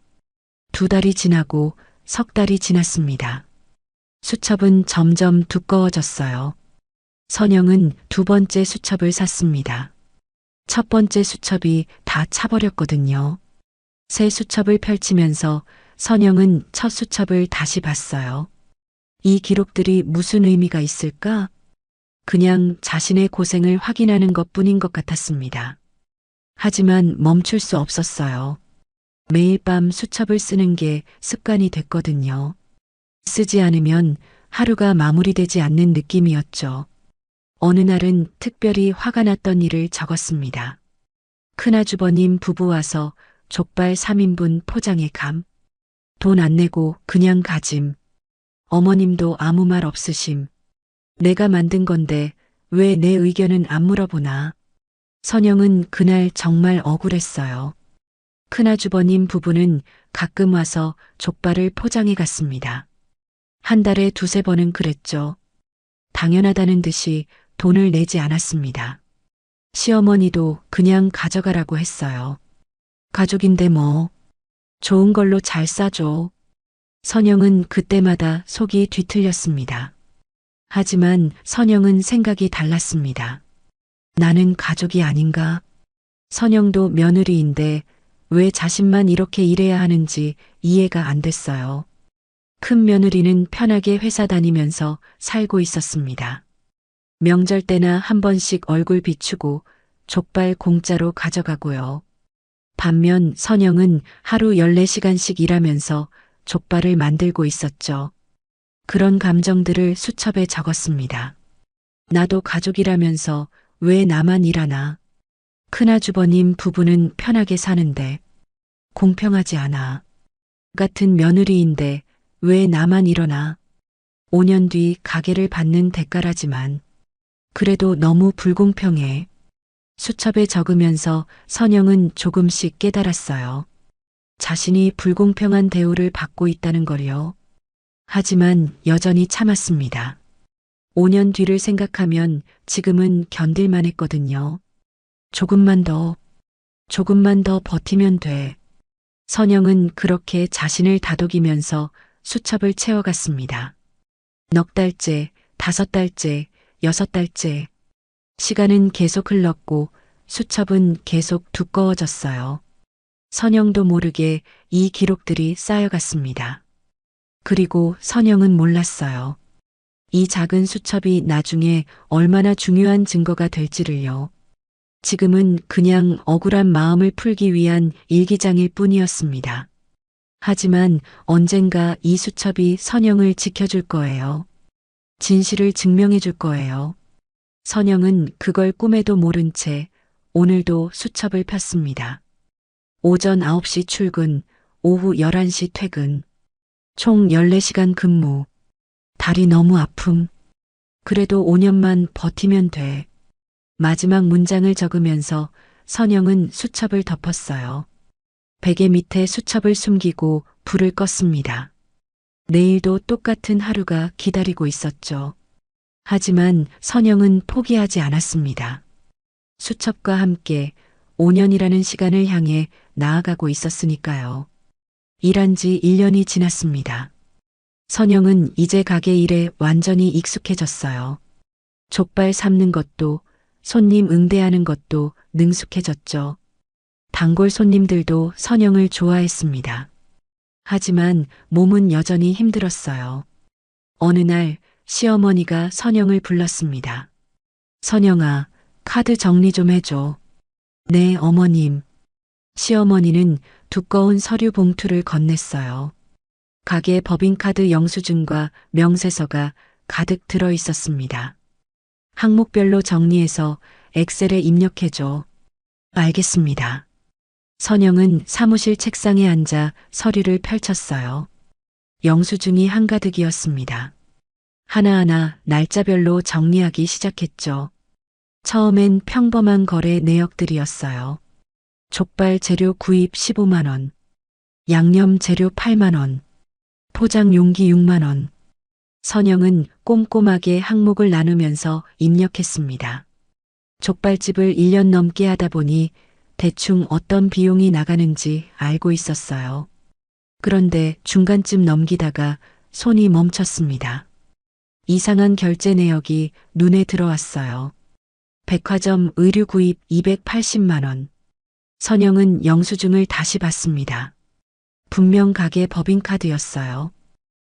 2달이 지나고 3달이 지났습니다. 수첩은 점점 두꺼워졌어요. 선영은 2번째 수첩을 샀습니다. 첫 번째 수첩이 다 차버렸거든요. 새 수첩을 펼치면서 선영은 첫 수첩을 다시 봤어요. 이 기록들이 무슨 의미가 있을까? 그냥 자신의 고생을 확인하는 것뿐인 것 같았습니다. 하지만 멈출 수 없었어요. 매일 밤 수첩을 쓰는 게 습관이 됐거든요. 쓰지 않으면 하루가 마무리되지 않는 느낌이었죠. 어느 날은 특별히 화가 났던 일을 적었습니다. 큰아주버님 부부 와서 족발 3인분 포장해 감. 돈 안 내고 그냥 가짐. 어머님도 아무 말 없으심. 내가 만든 건데 왜 내 의견은 안 물어보나. 선영은 그날 정말 억울했어요. 큰아주버님 부부는 가끔 와서 족발을 포장해 갔습니다. 한 달에 2~3번은 그랬죠. 당연하다는 듯이 돈을 내지 않았습니다. 시어머니도 그냥 가져가라고 했어요. 가족인데 뭐. 좋은 걸로 잘 싸줘. 선영은 그때마다 속이 뒤틀렸습니다. 하지만 선영은 생각이 달랐습니다. 나는 가족이 아닌가? 선영도 며느리인데 왜 자신만 이렇게 일해야 하는지 이해가 안 됐어요. 큰 며느리는 편하게 회사 다니면서 살고 있었습니다. 명절 때나 한 번씩 얼굴 비추고 족발 공짜로 가져가고요. 반면 선영은 하루 14시간씩 일하면서 족발을 만들고 있었죠. 그런 감정들을 수첩에 적었습니다. 나도 가족이라면서 왜 나만 일하나? 큰아주버님 부부는 편하게 사는데 공평하지 않아. 같은 며느리인데 왜 나만 일어나? 5년 뒤 가게를 받는 대가라지만 그래도 너무 불공평해. 수첩에 적으면서 선영은 조금씩 깨달았어요. 자신이 불공평한 대우를 받고 있다는 걸요. 하지만 여전히 참았습니다. 5년 뒤를 생각하면 지금은 견딜만 했거든요. 조금만 더 버티면 돼. 선영은 그렇게 자신을 다독이면서 수첩을 채워갔습니다. 넉 달째, 5달째, 6달째. 시간은 계속 흘렀고 수첩은 계속 두꺼워졌어요. 선영도 모르게 이 기록들이 쌓여갔습니다. 그리고 선영은 몰랐어요. 이 작은 수첩이 나중에 얼마나 중요한 증거가 될지를요. 지금은 그냥 억울한 마음을 풀기 위한 일기장일 뿐이었습니다. 하지만 언젠가 이 수첩이 선영을 지켜줄 거예요. 진실을 증명해 줄 거예요. 선영은 그걸 꿈에도 모른 채 오늘도 수첩을 폈습니다. 오전 9시 출근, 오후 11시 퇴근. 총 14시간 근무. 다리 너무 아픔. 그래도 5년만 버티면 돼. 마지막 문장을 적으면서 선영은 수첩을 덮었어요. 베개 밑에 수첩을 숨기고 불을 껐습니다. 내일도 똑같은 하루가 기다리고 있었죠. 하지만 선영은 포기하지 않았습니다. 수첩과 함께 5년이라는 시간을 향해 나아가고 있었으니까요. 일한 지 1년이 지났습니다. 선영은 이제 가게 일에 완전히 익숙해졌어요. 족발 삶는 것도 손님 응대하는 것도 능숙해졌죠. 단골 손님들도 선영을 좋아했습니다. 하지만 몸은 여전히 힘들었어요. 어느 날 시어머니가 선영을 불렀습니다. 선영아, 카드 정리 좀 해줘. 네, 어머님. 시어머니는 두꺼운 서류 봉투를 건넸어요. 가게 법인카드 영수증과 명세서가 가득 들어 있었습니다. 항목별로 정리해서 엑셀에 입력해줘. 알겠습니다. 선영은 사무실 책상에 앉아 서류를 펼쳤어요. 영수증이 한가득이었습니다. 하나하나 날짜별로 정리하기 시작했죠. 처음엔 평범한 거래 내역들이었어요. 족발 재료 구입 15만 원, 양념 재료 8만 원, 포장 용기 6만 원. 선영은 꼼꼼하게 항목을 나누면서 입력했습니다. 족발집을 1년 넘게 하다 보니 대충 어떤 비용이 나가는지 알고 있었어요. 그런데 중간쯤 넘기다가 손이 멈췄습니다. 이상한 결제 내역이 눈에 들어왔어요. 백화점 의류 구입 280만 원. 선영은 영수증을 다시 봤습니다. 분명 가게 법인카드였어요.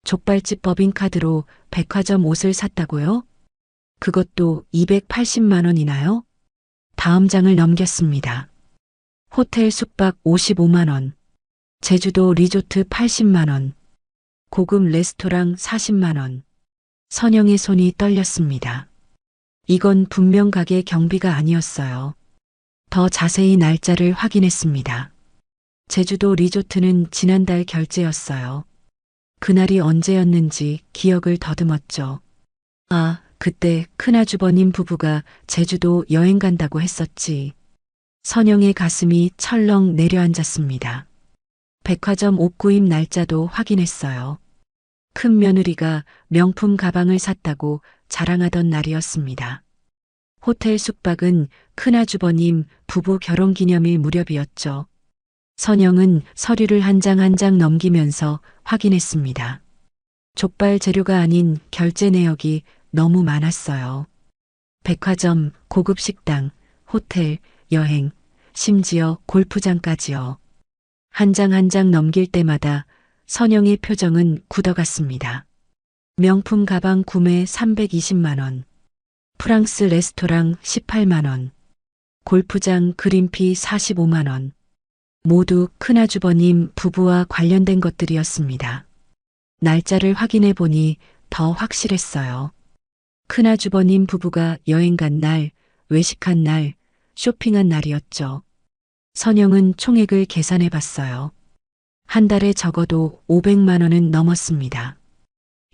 족발집 법인카드로 백화점 옷을 샀다고요? 그것도 280만 원이나요? 다음 장을 넘겼습니다. 호텔 숙박 55만 원. 제주도 리조트 80만 원. 고급 레스토랑 40만 원. 선영의 손이 떨렸습니다. 이건 분명 가게 경비가 아니었어요. 더 자세히 날짜를 확인했습니다. 제주도 리조트는 지난달 결제였어요. 그날이 언제였는지 기억을 더듬었죠. 아, 그때 큰아주버님 부부가 제주도 여행 간다고 했었지. 선영의 가슴이 철렁 내려앉았습니다. 백화점 옷 구입 날짜도 확인했어요. 큰 며느리가 명품 가방을 샀다고 자랑하던 날이었습니다. 호텔 숙박은 큰아주버님 부부 결혼기념일 무렵이었죠. 선영은 서류를 한 장 한 장 넘기면서 확인했습니다. 족발 재료가 아닌 결제 내역이 너무 많았어요. 백화점, 고급 식당, 호텔, 여행, 심지어 골프장까지요. 한 장 한 장 넘길 때마다 선영의 표정은 굳어갔습니다. 명품 가방 구매 320만 원, 프랑스 레스토랑 18만 원, 골프장 그린피 45만 원. 모두 큰아주버님 부부와 관련된 것들이었습니다. 날짜를 확인해 보니 더 확실했어요. 큰아주버님 부부가 여행 간 날, 외식한 날, 쇼핑한 날이었죠. 선영은 총액을 계산해 봤어요. 한 달에 적어도 500만 원은 넘었습니다.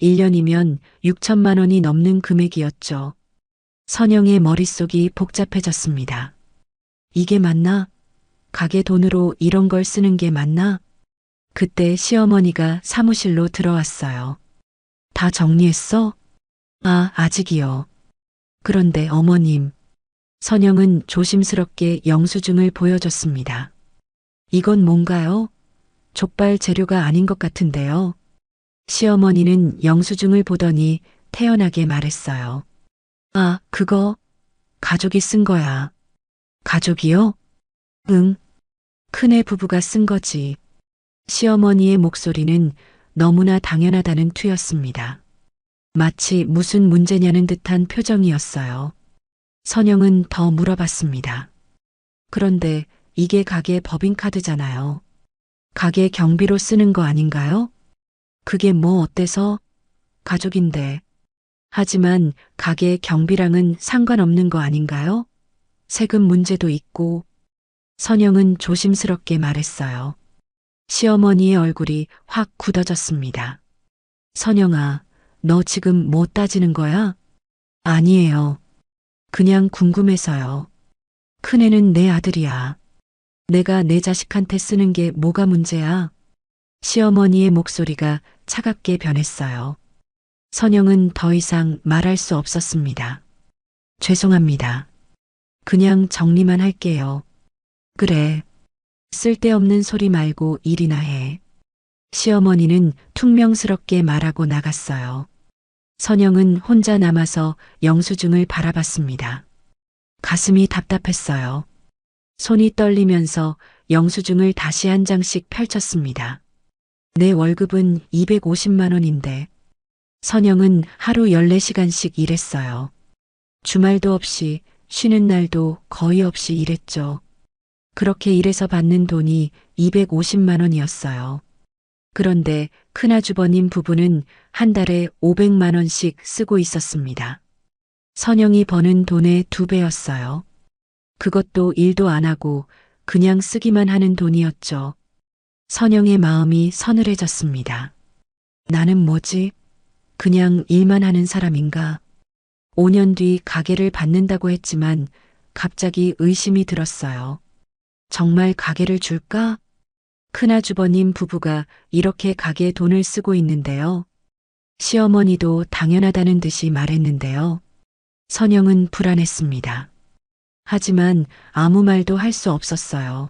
1년이면 6천만 원이 넘는 금액이었죠. 선영의 머릿속이 복잡해졌습니다. 이게 맞나? 가게 돈으로 이런 걸 쓰는 게 맞나? 그때 시어머니가 사무실로 들어왔어요. 다 정리했어? 아, 아직이요. 그런데 어머님. 선영은 조심스럽게 영수증을 보여줬습니다. 이건 뭔가요? 족발 재료가 아닌 것 같은데요. 시어머니는 영수증을 보더니 태연하게 말했어요. 아, 그거 가족이 쓴 거야. 가족이요? 응. 큰애 부부가 쓴 거지. 시어머니의 목소리는 너무나 당연하다는 투였습니다. 마치 무슨 문제냐는 듯한 표정이었어요. 선영은 더 물어봤습니다. 그런데 이게 가게 법인카드잖아요. 가게 경비로 쓰는 거 아닌가요? 그게 뭐 어때서? 가족인데. 하지만 가게 경비랑은 상관없는 거 아닌가요? 세금 문제도 있고. 선영은 조심스럽게 말했어요. 시어머니의 얼굴이 확 굳어졌습니다. 선영아, 너 지금 뭐 따지는 거야? 아니에요. 그냥 궁금해서요. 큰애는 내 아들이야. 내가 내 자식한테 쓰는 게 뭐가 문제야? 시어머니의 목소리가 차갑게 변했어요. 선영은 더 이상 말할 수 없었습니다. 죄송합니다. 그냥 정리만 할게요. 그래. 쓸데없는 소리 말고 일이나 해. 시어머니는 퉁명스럽게 말하고 나갔어요. 선영은 혼자 남아서 영수증을 바라봤습니다. 가슴이 답답했어요. 손이 떨리면서 영수증을 다시 한 장씩 펼쳤습니다. 내 월급은 250만 원인데. 선영은 하루 14시간씩 일했어요. 주말도 없이 쉬는 날도 거의 없이 일했죠. 그렇게 일해서 받는 돈이 250만 원이었어요. 그런데 큰아주버님 부부는 한 달에 500만 원씩 쓰고 있었습니다. 선영이 버는 돈의 2배였어요. 그것도 일도 안 하고 그냥 쓰기만 하는 돈이었죠. 선영의 마음이 서늘해졌습니다. 나는 뭐지? 그냥 일만 하는 사람인가? 5년 뒤 가게를 받는다고 했지만 갑자기 의심이 들었어요. 정말 가게를 줄까? 큰아주버님 부부가 이렇게 가게에 돈을 쓰고 있는데요. 시어머니도 당연하다는 듯이 말했는데요. 선영은 불안했습니다. 하지만 아무 말도 할 수 없었어요.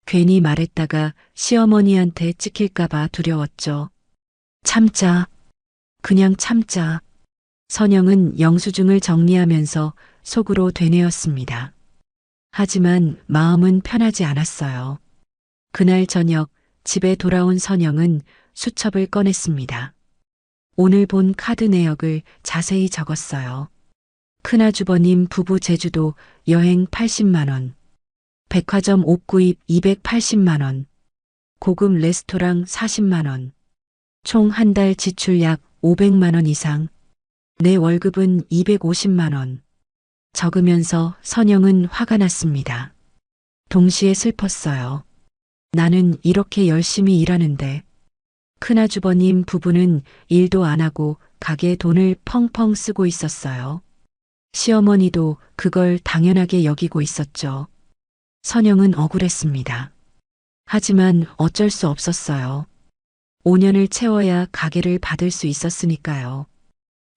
괜히 말했다가 시어머니한테 찍힐까봐 두려웠죠. 참자. 그냥 참자. 선영은 영수증을 정리하면서 속으로 되뇌었습니다. 하지만 마음은 편하지 않았어요. 그날 저녁 집에 돌아온 선영은 수첩을 꺼냈습니다. 오늘 본 카드 내역을 자세히 적었어요. 큰아주버님 부부 제주도 여행 80만 원, 백화점 옷 구입 280만 원, 고급 레스토랑 40만 원, 총 한 달 지출 약 500만 원 이상, 내 월급은 250만 원. 적으면서 선영은 화가 났습니다. 동시에 슬펐어요. 나는 이렇게 열심히 일하는데 큰아주버님 부부는 일도 안 하고 가게에 돈을 펑펑 쓰고 있었어요. 시어머니도 그걸 당연하게 여기고 있었죠. 선영은 억울했습니다. 하지만 어쩔 수 없었어요. 5년을 채워야 가게를 받을 수 있었으니까요.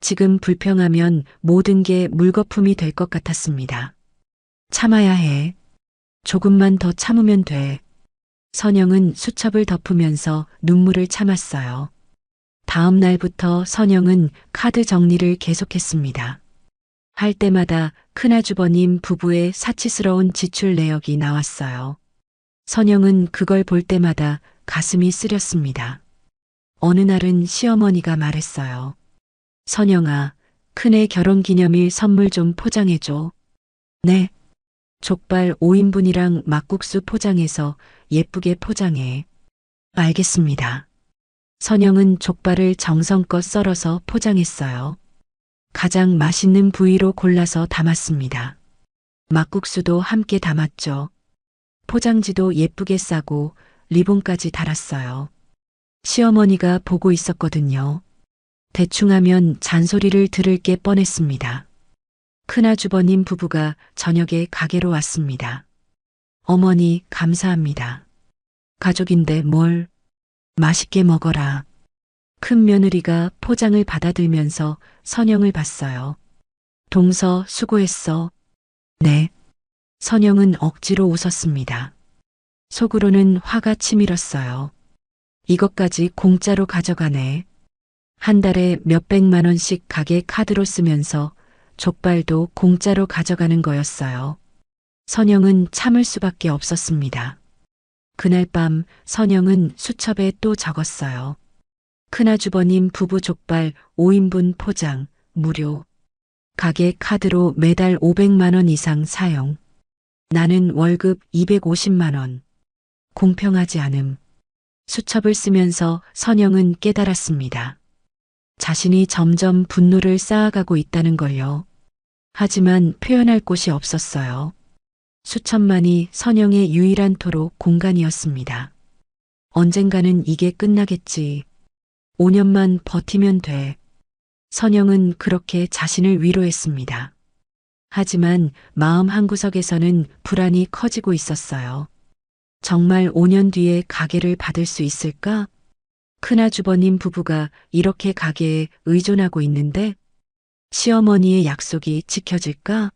지금 불평하면 모든 게 물거품이 될 것 같았습니다. 참아야 해. 조금만 더 참으면 돼. 선영은 수첩을 덮으면서 눈물을 참았어요. 다음 날부터 선영은 카드 정리를 계속했습니다. 할 때마다 큰아주버님 부부의 사치스러운 지출 내역이 나왔어요. 선영은 그걸 볼 때마다 가슴이 쓰렸습니다. 어느 날은 시어머니가 말했어요. 선영아, 큰애 결혼기념일 선물 좀 포장해줘. 네. 족발 5인분이랑 막국수 포장해서 예쁘게 포장해. 알겠습니다. 선영은 족발을 정성껏 썰어서 포장했어요. 가장 맛있는 부위로 골라서 담았습니다. 막국수도 함께 담았죠. 포장지도 예쁘게 싸고 리본까지 달았어요. 시어머니가 보고 있었거든요. 대충 하면 잔소리를 들을 게 뻔했습니다. 큰아주버님 부부가 저녁에 가게로 왔습니다. 어머니, 감사합니다. 가족인데 뭘 맛있게 먹어라. 큰 며느리가 포장을 받아들면서 선영을 봤어요. 동서, 수고했어. 네. 선영은 억지로 웃었습니다. 속으로는 화가 치밀었어요. 이것까지 공짜로 가져가네. 한 달에 몇백만 원씩 가게 카드로 쓰면서 족발도 공짜로 가져가는 거였어요. 선영은 참을 수밖에 없었습니다. 그날 밤 선영은 수첩에 또 적었어요. 큰아주버님 부부 족발 5인분 포장 무료. 가게 카드로 매달 500만 원 이상 사용. 나는 월급 250만 원. 공평하지 않음. 수첩을 쓰면서 선영은 깨달았습니다. 자신이 점점 분노를 쌓아가고 있다는 걸요. 하지만 표현할 곳이 없었어요. 수첩만이 선영의 유일한 토로 공간이었습니다. 언젠가는 이게 끝나겠지. 5년만 버티면 돼. 선영은 그렇게 자신을 위로했습니다. 하지만 마음 한구석에서는 불안이 커지고 있었어요. 정말 5년 뒤에 가게를 받을 수 있을까? 큰아주버님 부부가 이렇게 가게에 의존하고 있는데 시어머니의 약속이 지켜질까?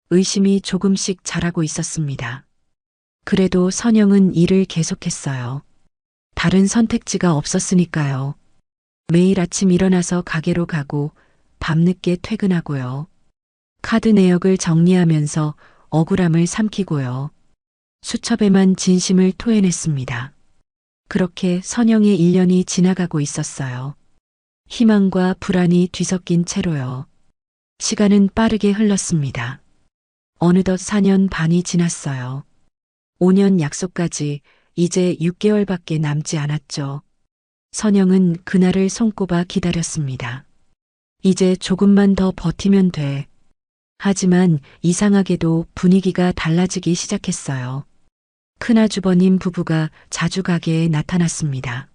의심이 조금씩 자라고 있었습니다. 그래도 선영은 일을 계속했어요. 다른 선택지가 없었으니까요. 매일 아침 일어나서 가게로 가고 밤늦게 퇴근하고요. 카드 내역을 정리하면서 억울함을 삼키고요. 수첩에만 진심을 토해냈습니다. 그렇게 선영의 1년이 지나가고 있었어요. 희망과 불안이 뒤섞인 채로요. 시간은 빠르게 흘렀습니다. 어느덧 4년 반이 지났어요. 5년 약속까지 이제 6개월밖에 남지 않았죠. 선영은 그날을 손꼽아 기다렸습니다. 이제 조금만 더 버티면 돼. 하지만 이상하게도 분위기가 달라지기 시작했어요. 큰아주버님 부부가 자주 가게에 나타났습니다.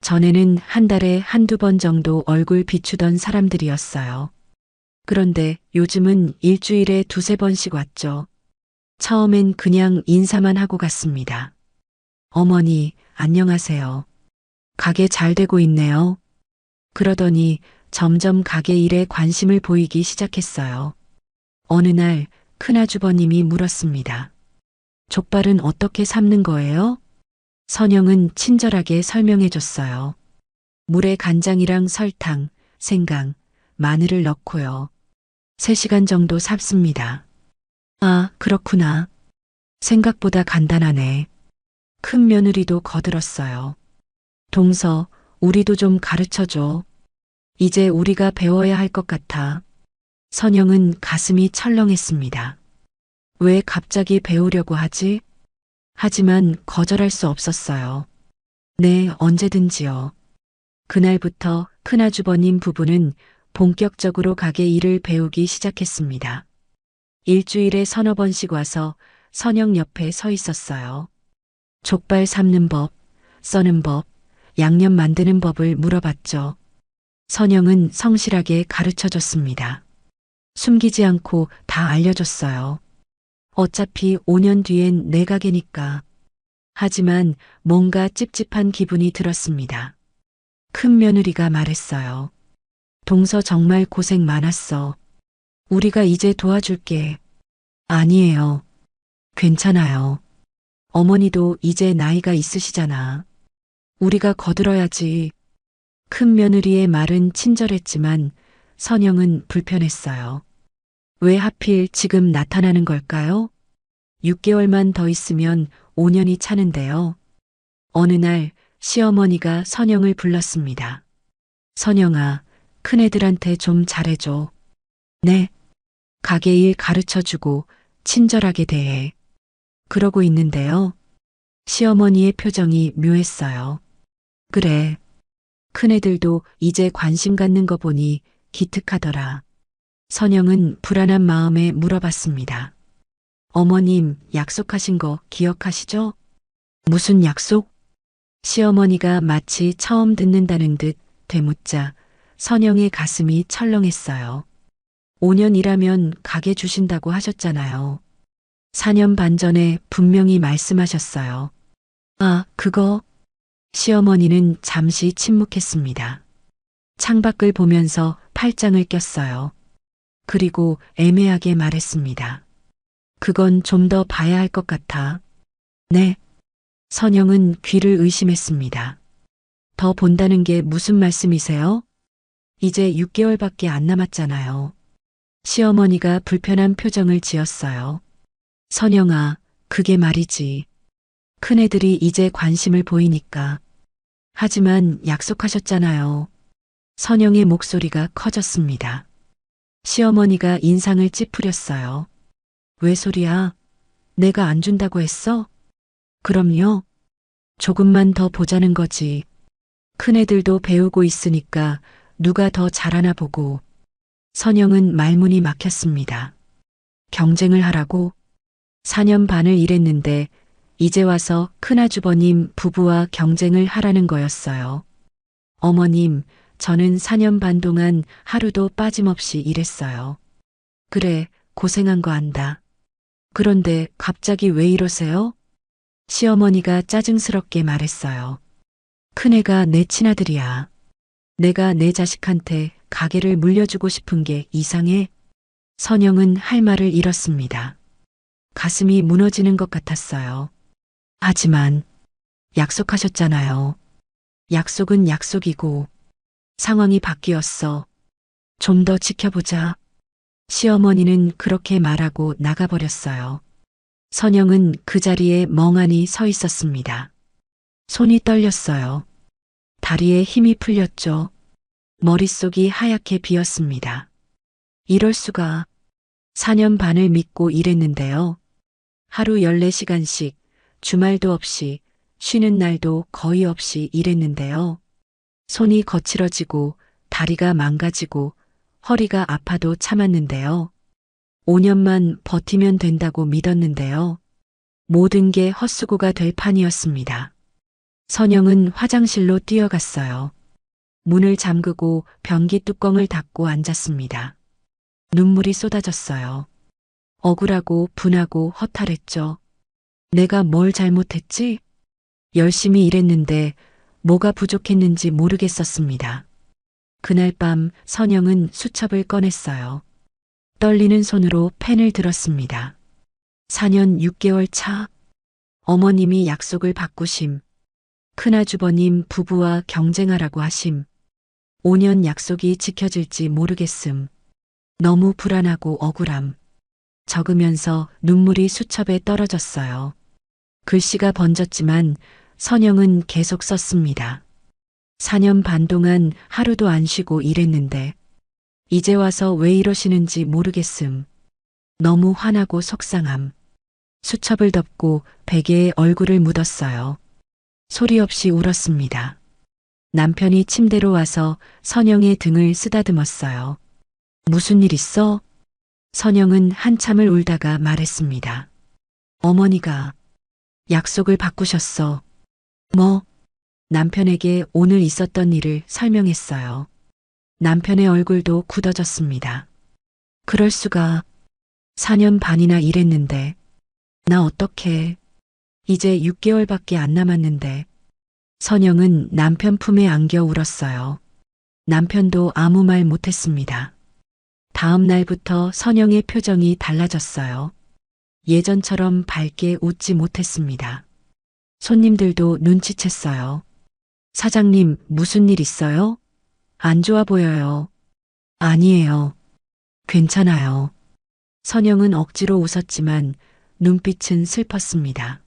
전에는 한 달에 한두 번 정도 얼굴 비추던 사람들이었어요. 그런데 요즘은 일주일에 두세 번씩 왔죠. 처음엔 그냥 인사만 하고 갔습니다. 어머니, 안녕하세요. 가게 잘 되고 있네요. 그러더니 점점 가게 일에 관심을 보이기 시작했어요. 어느 날 큰아주버님이 물었습니다. 족발은 어떻게 삶는 거예요? 선영은 친절하게 설명해 줬어요. 물에 간장이랑 설탕, 생강, 마늘을 넣고요. 3시간 정도 삶습니다. 아, 그렇구나. 생각보다 간단하네. 큰 며느리도 거들었어요. 동서, 우리도 좀 가르쳐 줘. 이제 우리가 배워야 할 것 같아. 선영은 가슴이 철렁했습니다. 왜 갑자기 배우려고 하지? 하지만 거절할 수 없었어요. 네, 언제든지요. 그날부터 큰아주버님 부부는 본격적으로 가게 일을 배우기 시작했습니다. 일주일에 서너 번씩 와서 선영 옆에 서 있었어요. 족발 삶는 법, 써는 법, 양념 만드는 법을 물어봤죠. 선영은 성실하게 가르쳐 줬습니다. 숨기지 않고 다 알려줬어요. 어차피 5년 뒤엔 내 가게니까. 하지만 뭔가 찝찝한 기분이 들었습니다. 큰 며느리가 말했어요. 동서 정말 고생 많았어. 우리가 이제 도와줄게. 아니에요. 괜찮아요. 어머니도 이제 나이가 있으시잖아. 우리가 거들어야지. 큰 며느리의 말은 친절했지만 선영은 불편했어요. 왜 하필 지금 나타나는 걸까요? 6개월만 더 있으면 5년이 차는데요. 어느 날 시어머니가 선영을 불렀습니다. 선영아, 큰애들한테 좀 잘해줘. 네. 가게 일 가르쳐주고 친절하게 대해. 그러고 있는데요. 시어머니의 표정이 묘했어요. 그래. 큰애들도 이제 관심 갖는 거 보니 기특하더라. 선영은 불안한 마음에 물어봤습니다. 어머님, 약속하신 거 기억하시죠? 무슨 약속? 시어머니가 마치 처음 듣는다는 듯 되묻자 선영의 가슴이 철렁했어요. 5년 일하면 가게 주신다고 하셨잖아요. 4년 반 전에 분명히 말씀하셨어요. 아, 그거? 시어머니는 잠시 침묵했습니다. 창밖을 보면서 팔짱을 꼈어요. 그리고 애매하게 말했습니다. 그건 좀 더 봐야 할 것 같아. 네. 선영은 귀를 의심했습니다. 더 본다는 게 무슨 말씀이세요? 이제 6개월밖에 안 남았잖아요. 시어머니가 불편한 표정을 지었어요. 선영아, 그게 말이지. 큰애들이 이제 관심을 보이니까. 하지만 약속하셨잖아요. 선영의 목소리가 커졌습니다. 시어머니가 인상을 찌푸렸어요. 왜 소리야? 내가 안 준다고 했어? 그럼요. 조금만 더 보자는 거지. 큰애들도 배우고 있으니까 누가 더 잘하나 보고. 선영은 말문이 막혔습니다. 경쟁을 하라고? 4년 반을 일했는데 이제 와서 큰아주버님 부부와 경쟁을 하라는 거였어요. 어머님, 저는 4년 반 동안 하루도 빠짐없이 일했어요. 그래, 고생한 거 안다. 그런데 갑자기 왜 이러세요? 시어머니가 짜증스럽게 말했어요. 큰애가 내 친아들이야. 내가 내 자식한테 가게를 물려주고 싶은 게 이상해? 선영은 할 말을 잃었습니다. 가슴이 무너지는 것 같았어요. 하지만 약속하셨잖아요. 약속은 약속이고 상황이 바뀌었어. 좀 더 지켜보자. 시어머니는 그렇게 말하고 나가버렸어요. 선영은 그 자리에 멍하니 서 있었습니다. 손이 떨렸어요. 다리에 힘이 풀렸죠. 머릿속이 하얗게 비었습니다. 이럴 수가. 4년 반을 믿고 일했는데요. 하루 14시간씩 주말도 없이 쉬는 날도 거의 없이 일했는데요. 손이 거칠어지고 다리가 망가지고 허리가 아파도 참았는데요. 5년만 버티면 된다고 믿었는데요. 모든 게 헛수고가 될 판이었습니다. 선영은 화장실로 뛰어갔어요. 문을 잠그고 변기 뚜껑을 닫고 앉았습니다. 눈물이 쏟아졌어요. 억울하고 분하고 허탈했죠. 내가 뭘 잘못했지? 열심히 일했는데 뭐가 부족했는지 모르겠었습니다. 그날 밤 선영은 수첩을 꺼냈어요. 떨리는 손으로 펜을 들었습니다. 4년 6개월 차. 어머님이 약속을 바꾸심. 큰아주버님 부부와 경쟁하라고 하심. 5년 약속이 지켜질지 모르겠음. 너무 불안하고 억울함. 적으면서 눈물이 수첩에 떨어졌어요. 글씨가 번졌지만 선영은 계속 썼습니다. 4년 반 동안 하루도 안 쉬고 일했는데 이제 와서 왜 이러시는지 모르겠음. 너무 화나고 속상함. 수첩을 덮고 베개에 얼굴을 묻었어요. 소리 없이 울었습니다. 남편이 침대로 와서 선영의 등을 쓰다듬었어요. 무슨 일 있어? 선영은 한참을 울다가 말했습니다. 어머니가 약속을 바꾸셨어. 뭐? 남편에게 오늘 있었던 일을 설명했어요. 남편의 얼굴도 굳어졌습니다. 그럴 수가. 4년 반이나 일했는데 나 어떡해. 이제 6개월밖에 안 남았는데. 선영은 남편 품에 안겨 울었어요. 남편도 아무 말 못했습니다. 다음 날부터 선영의 표정이 달라졌어요. 예전처럼 밝게 웃지 못했습니다. 손님들도 눈치챘어요. 사장님, 무슨 일 있어요? 안 좋아 보여요. 아니에요. 괜찮아요. 선영은 억지로 웃었지만 눈빛은 슬펐습니다.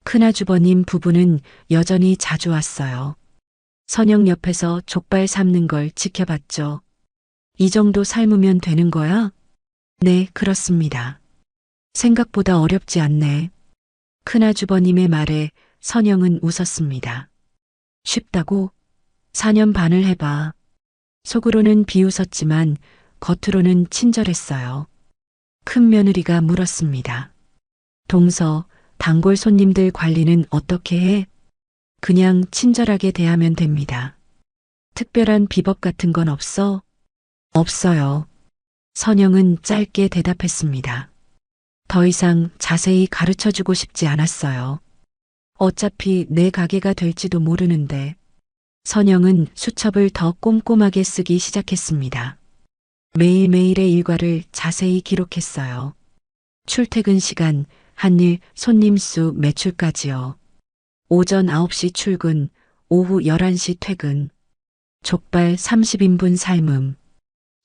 큰아주버님 부부는 여전히 자주 왔어요. 선영 옆에서 족발 삶는 걸 지켜봤죠. 이 정도 삶으면 되는 거야? 네, 그렇습니다. 생각보다 어렵지 않네. 큰아주버님의 말에 선영은 웃었습니다. 쉽다고? 4년 반을 해봐. 속으로는 비웃었지만 겉으로는 친절했어요. 큰 며느리가 물었습니다. 동서, 단골 손님들 관리는 어떻게 해? 그냥 친절하게 대하면 됩니다. 특별한 비법 같은 건 없어? 없어요. 선영은 짧게 대답했습니다. 더 이상 자세히 가르쳐 주고 싶지 않았어요. 어차피 내 가게가 될지도 모르는데. 선영은 수첩을 더 꼼꼼하게 쓰기 시작했습니다. 매일매일의 일과를 자세히 기록했어요. 출퇴근 시간, 한일, 손님 수, 매출까지요. 오전 9시 출근, 오후 11시 퇴근. 족발 30인분 삶음.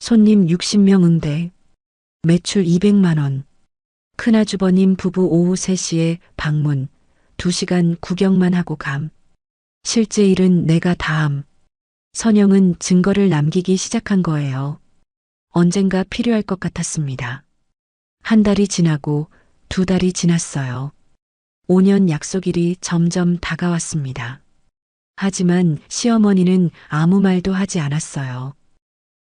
손님 60명 응대. 매출 200만 원. 큰아주버님 부부 오후 3시에 방문. 2시간 구경만 하고 감. 실제 일은 내가 다함. 선영은 증거를 남기기 시작한 거예요. 언젠가 필요할 것 같았습니다. 한 달이 지나고 2달이 지났어요. 5년 약속일이 점점 다가왔습니다. 하지만 시어머니는 아무 말도 하지 않았어요.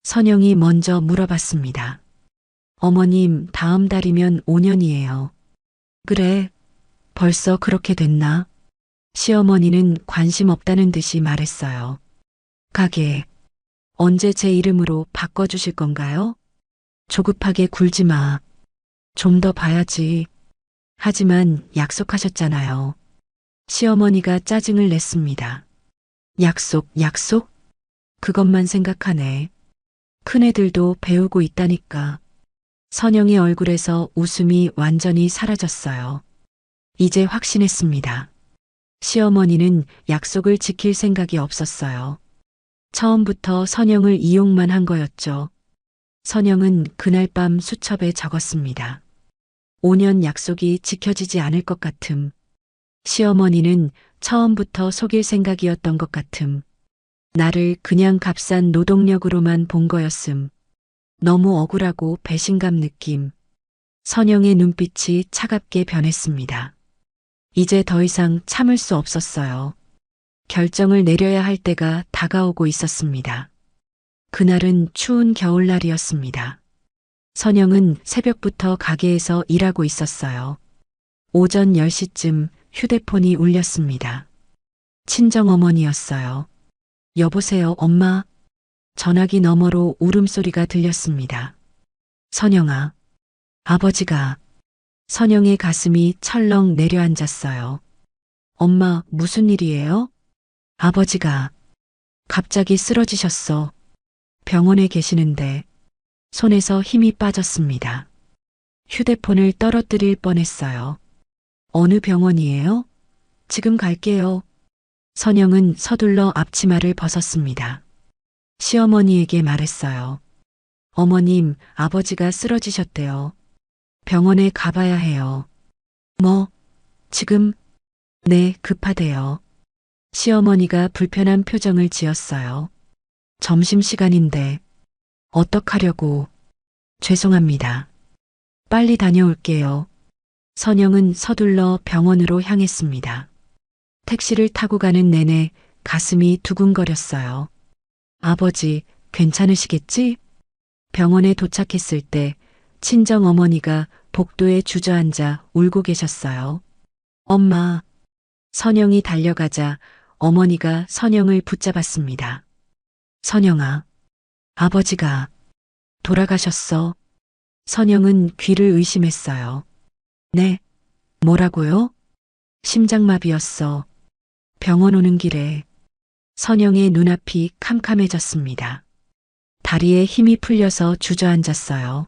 선영이 먼저 물어봤습니다. 어머님, 다음 달이면 5년이에요. 그래, 벌써 그렇게 됐나? 시어머니는 관심 없다는 듯이 말했어요. 가게, 언제 제 이름으로 바꿔주실 건가요? 조급하게 굴지 마. 좀 더 봐야지. 하지만 약속하셨잖아요. 시어머니가 짜증을 냈습니다. 약속? 그것만 생각하네. 큰애들도 배우고 있다니까. 선영의 얼굴에서 웃음이 완전히 사라졌어요. 이제 확신했습니다. 시어머니는 약속을 지킬 생각이 없었어요. 처음부터 선영을 이용만 한 거였죠. 선영은 그날 밤 수첩에 적었습니다. 5년 약속이 지켜지지 않을 것 같음. 시어머니는 처음부터 속일 생각이었던 것 같음. 나를 그냥 값싼 노동력으로만 본 거였음. 너무 억울하고 배신감 느낌. 선영의 눈빛이 차갑게 변했습니다. 이제 더 이상 참을 수 없었어요. 결정을 내려야 할 때가 다가오고 있었습니다. 그날은 추운 겨울날이었습니다. 선영은 새벽부터 가게에서 일하고 있었어요. 오전 10시쯤 휴대폰이 울렸습니다. 친정어머니였어요. 여보세요, 엄마. 전화기 너머로 울음소리가 들렸습니다. 선영아. 아버지가. 선영의 가슴이 철렁 내려앉았어요. 엄마, 무슨 일이에요? 아버지가 갑자기 쓰러지셨어. 병원에 계시는데 손에서 힘이 빠졌습니다. 휴대폰을 떨어뜨릴 뻔했어요. 어느 병원이에요? 지금 갈게요. 선영은 서둘러 앞치마를 벗었습니다. 시어머니에게 말했어요. 어머님, 아버지가 쓰러지셨대요. 병원에 가봐야 해요. 뭐, 지금? 네, 급하대요. 시어머니가 불편한 표정을 지었어요. 점심시간인데, 어떡하려고. 죄송합니다. 빨리 다녀올게요. 선영은 서둘러 병원으로 향했습니다. 택시를 타고 가는 내내 가슴이 두근거렸어요. 아버지, 괜찮으시겠지? 병원에 도착했을 때 친정 어머니가 복도에 주저앉아 울고 계셨어요. 엄마. 선영이 달려가자 어머니가 선영을 붙잡았습니다. 선영아, 아버지가 돌아가셨어. 선영은 귀를 의심했어요. 네, 뭐라고요? 심장마비였어. 병원 오는 길에. 선영의 눈앞이 캄캄해졌습니다. 다리에 힘이 풀려서 주저앉았어요.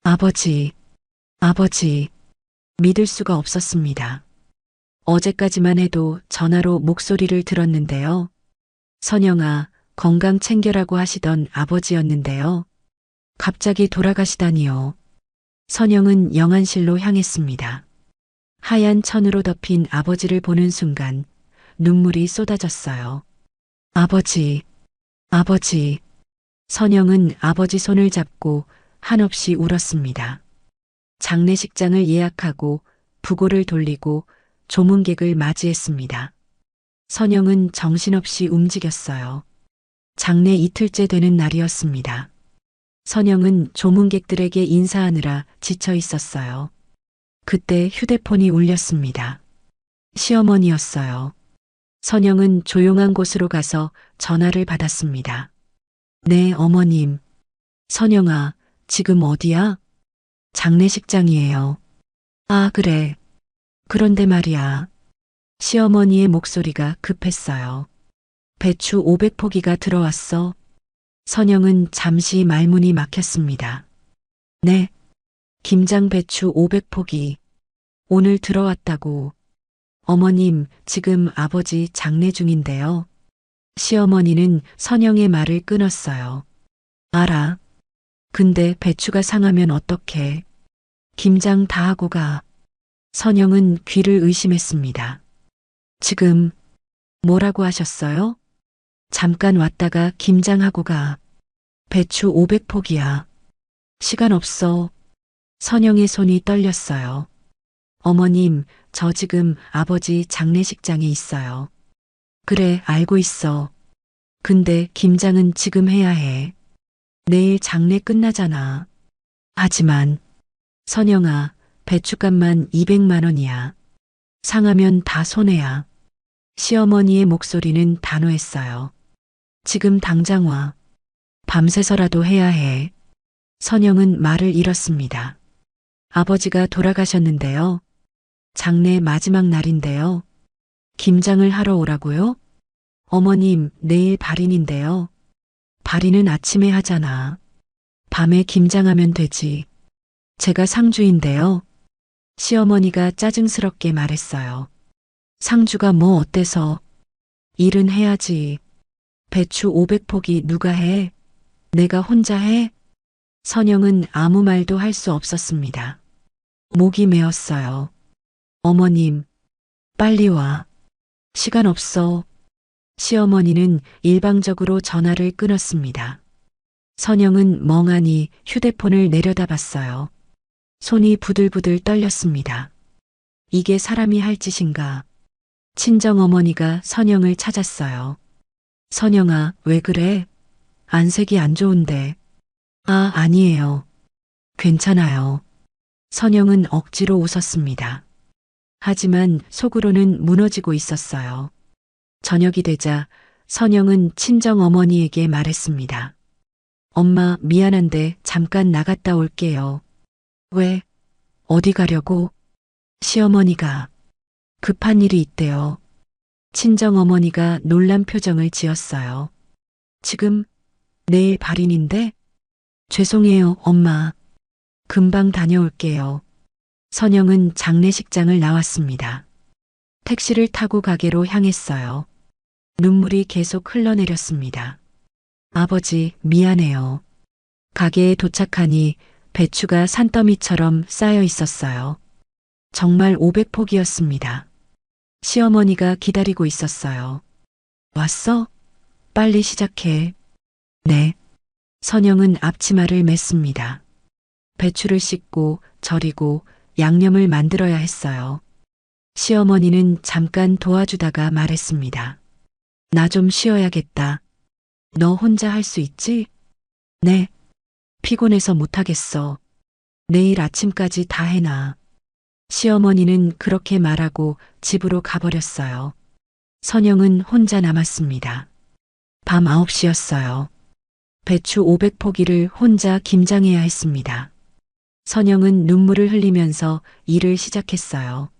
아버지. 믿을 수가 없었습니다. 어제까지만 해도 전화로 목소리를 들었는데요. 선영아, 건강 챙겨라고 하시던 아버지였는데요. 갑자기 돌아가시다니요. 선영은 영안실로 향했습니다. 하얀 천으로 덮인 아버지를 보는 순간 눈물이 쏟아졌어요. 아버지, 아버지. 선영은 아버지 손을 잡고 한없이 울었습니다. 장례식장을 예약하고 부고를 돌리고 조문객을 맞이했습니다. 선영은 정신없이 움직였어요. 장례 이틀째 되는 날이었습니다. 선영은 조문객들에게 인사하느라 지쳐 있었어요. 그때 휴대폰이 울렸습니다. 시어머니였어요. 선영은 조용한 곳으로 가서 전화를 받았습니다. 네, 어머님. 선영아, 지금 어디야? 장례식장이에요. 아, 그래. 그런데 말이야. 시어머니의 목소리가 급했어요. 배추 500포기가 들어왔어. 선영은 잠시 말문이 막혔습니다. 네. 김장 배추 500포기. 오늘 들어왔다고. 어머님, 지금 아버지 장례 중인데요. 시어머니는 선영의 말을 끊었어요. 알아. 근데 배추가 상하면 어떡해. 김장 다 하고 가. 선영은 귀를 의심했습니다. 지금 뭐라고 하셨어요? 잠깐 왔다가 김장하고 가. 배추 500포기야. 시간 없어. 선영의 손이 떨렸어요. 어머님, 저 지금 아버지 장례식장에 있어요. 그래, 알고 있어. 근데 김장은 지금 해야 해. 내일 장례 끝나잖아. 하지만, 선영아, 배춧값만 200만 원이야. 상하면 다 손해야. 시어머니의 목소리는 단호했어요. 지금 당장 와. 밤새서라도 해야 해. 선영은 말을 잃었습니다. 아버지가 돌아가셨는데요. 장례 마지막 날인데요. 김장을 하러 오라고요? 어머님, 내일 발인인데요. 발인은 아침에 하잖아. 밤에 김장하면 되지. 제가 상주인데요. 시어머니가 짜증스럽게 말했어요. 상주가 뭐 어때서? 일은 해야지. 배추 500포기 누가 해? 내가 혼자 해? 선영은 아무 말도 할 수 없었습니다. 목이 메었어요. 어머님, 빨리 와. 시간 없어. 시어머니는 일방적으로 전화를 끊었습니다. 선영은 멍하니 휴대폰을 내려다봤어요. 손이 부들부들 떨렸습니다. 이게 사람이 할 짓인가? 친정어머니가 선영을 찾았어요. 선영아, 왜 그래? 안색이 안 좋은데. 아, 아니에요. 괜찮아요. 선영은 억지로 웃었습니다. 하지만 속으로는 무너지고 있었어요. 저녁이 되자 선영은 친정어머니에게 말했습니다. 엄마, 미안한데 잠깐 나갔다 올게요. 왜? 어디 가려고? 시어머니가 급한 일이 있대요. 친정어머니가 놀란 표정을 지었어요. 지금 내일 발인인데? 죄송해요, 엄마. 금방 다녀올게요. 선영은 장례식장을 나왔습니다. 택시를 타고 가게로 향했어요. 눈물이 계속 흘러내렸습니다. 아버지, 미안해요. 가게에 도착하니 배추가 산더미처럼 쌓여 있었어요. 정말 500포기였습니다. 시어머니가 기다리고 있었어요. 왔어? 빨리 시작해. 네. 선영은 앞치마를 맸습니다. 배추를 씻고 절이고 양념을 만들어야 했어요. 시어머니는 잠깐 도와주다가 말했습니다. 나 좀 쉬어야겠다. 너 혼자 할 수 있지? 네. 피곤해서 못하겠어. 내일 아침까지 다 해놔. 시어머니는 그렇게 말하고 집으로 가버렸어요. 선영은 혼자 남았습니다. 밤 9시였어요. 배추 500포기를 혼자 김장해야 했습니다. 선영은 눈물을 흘리면서 일을 시작했어요.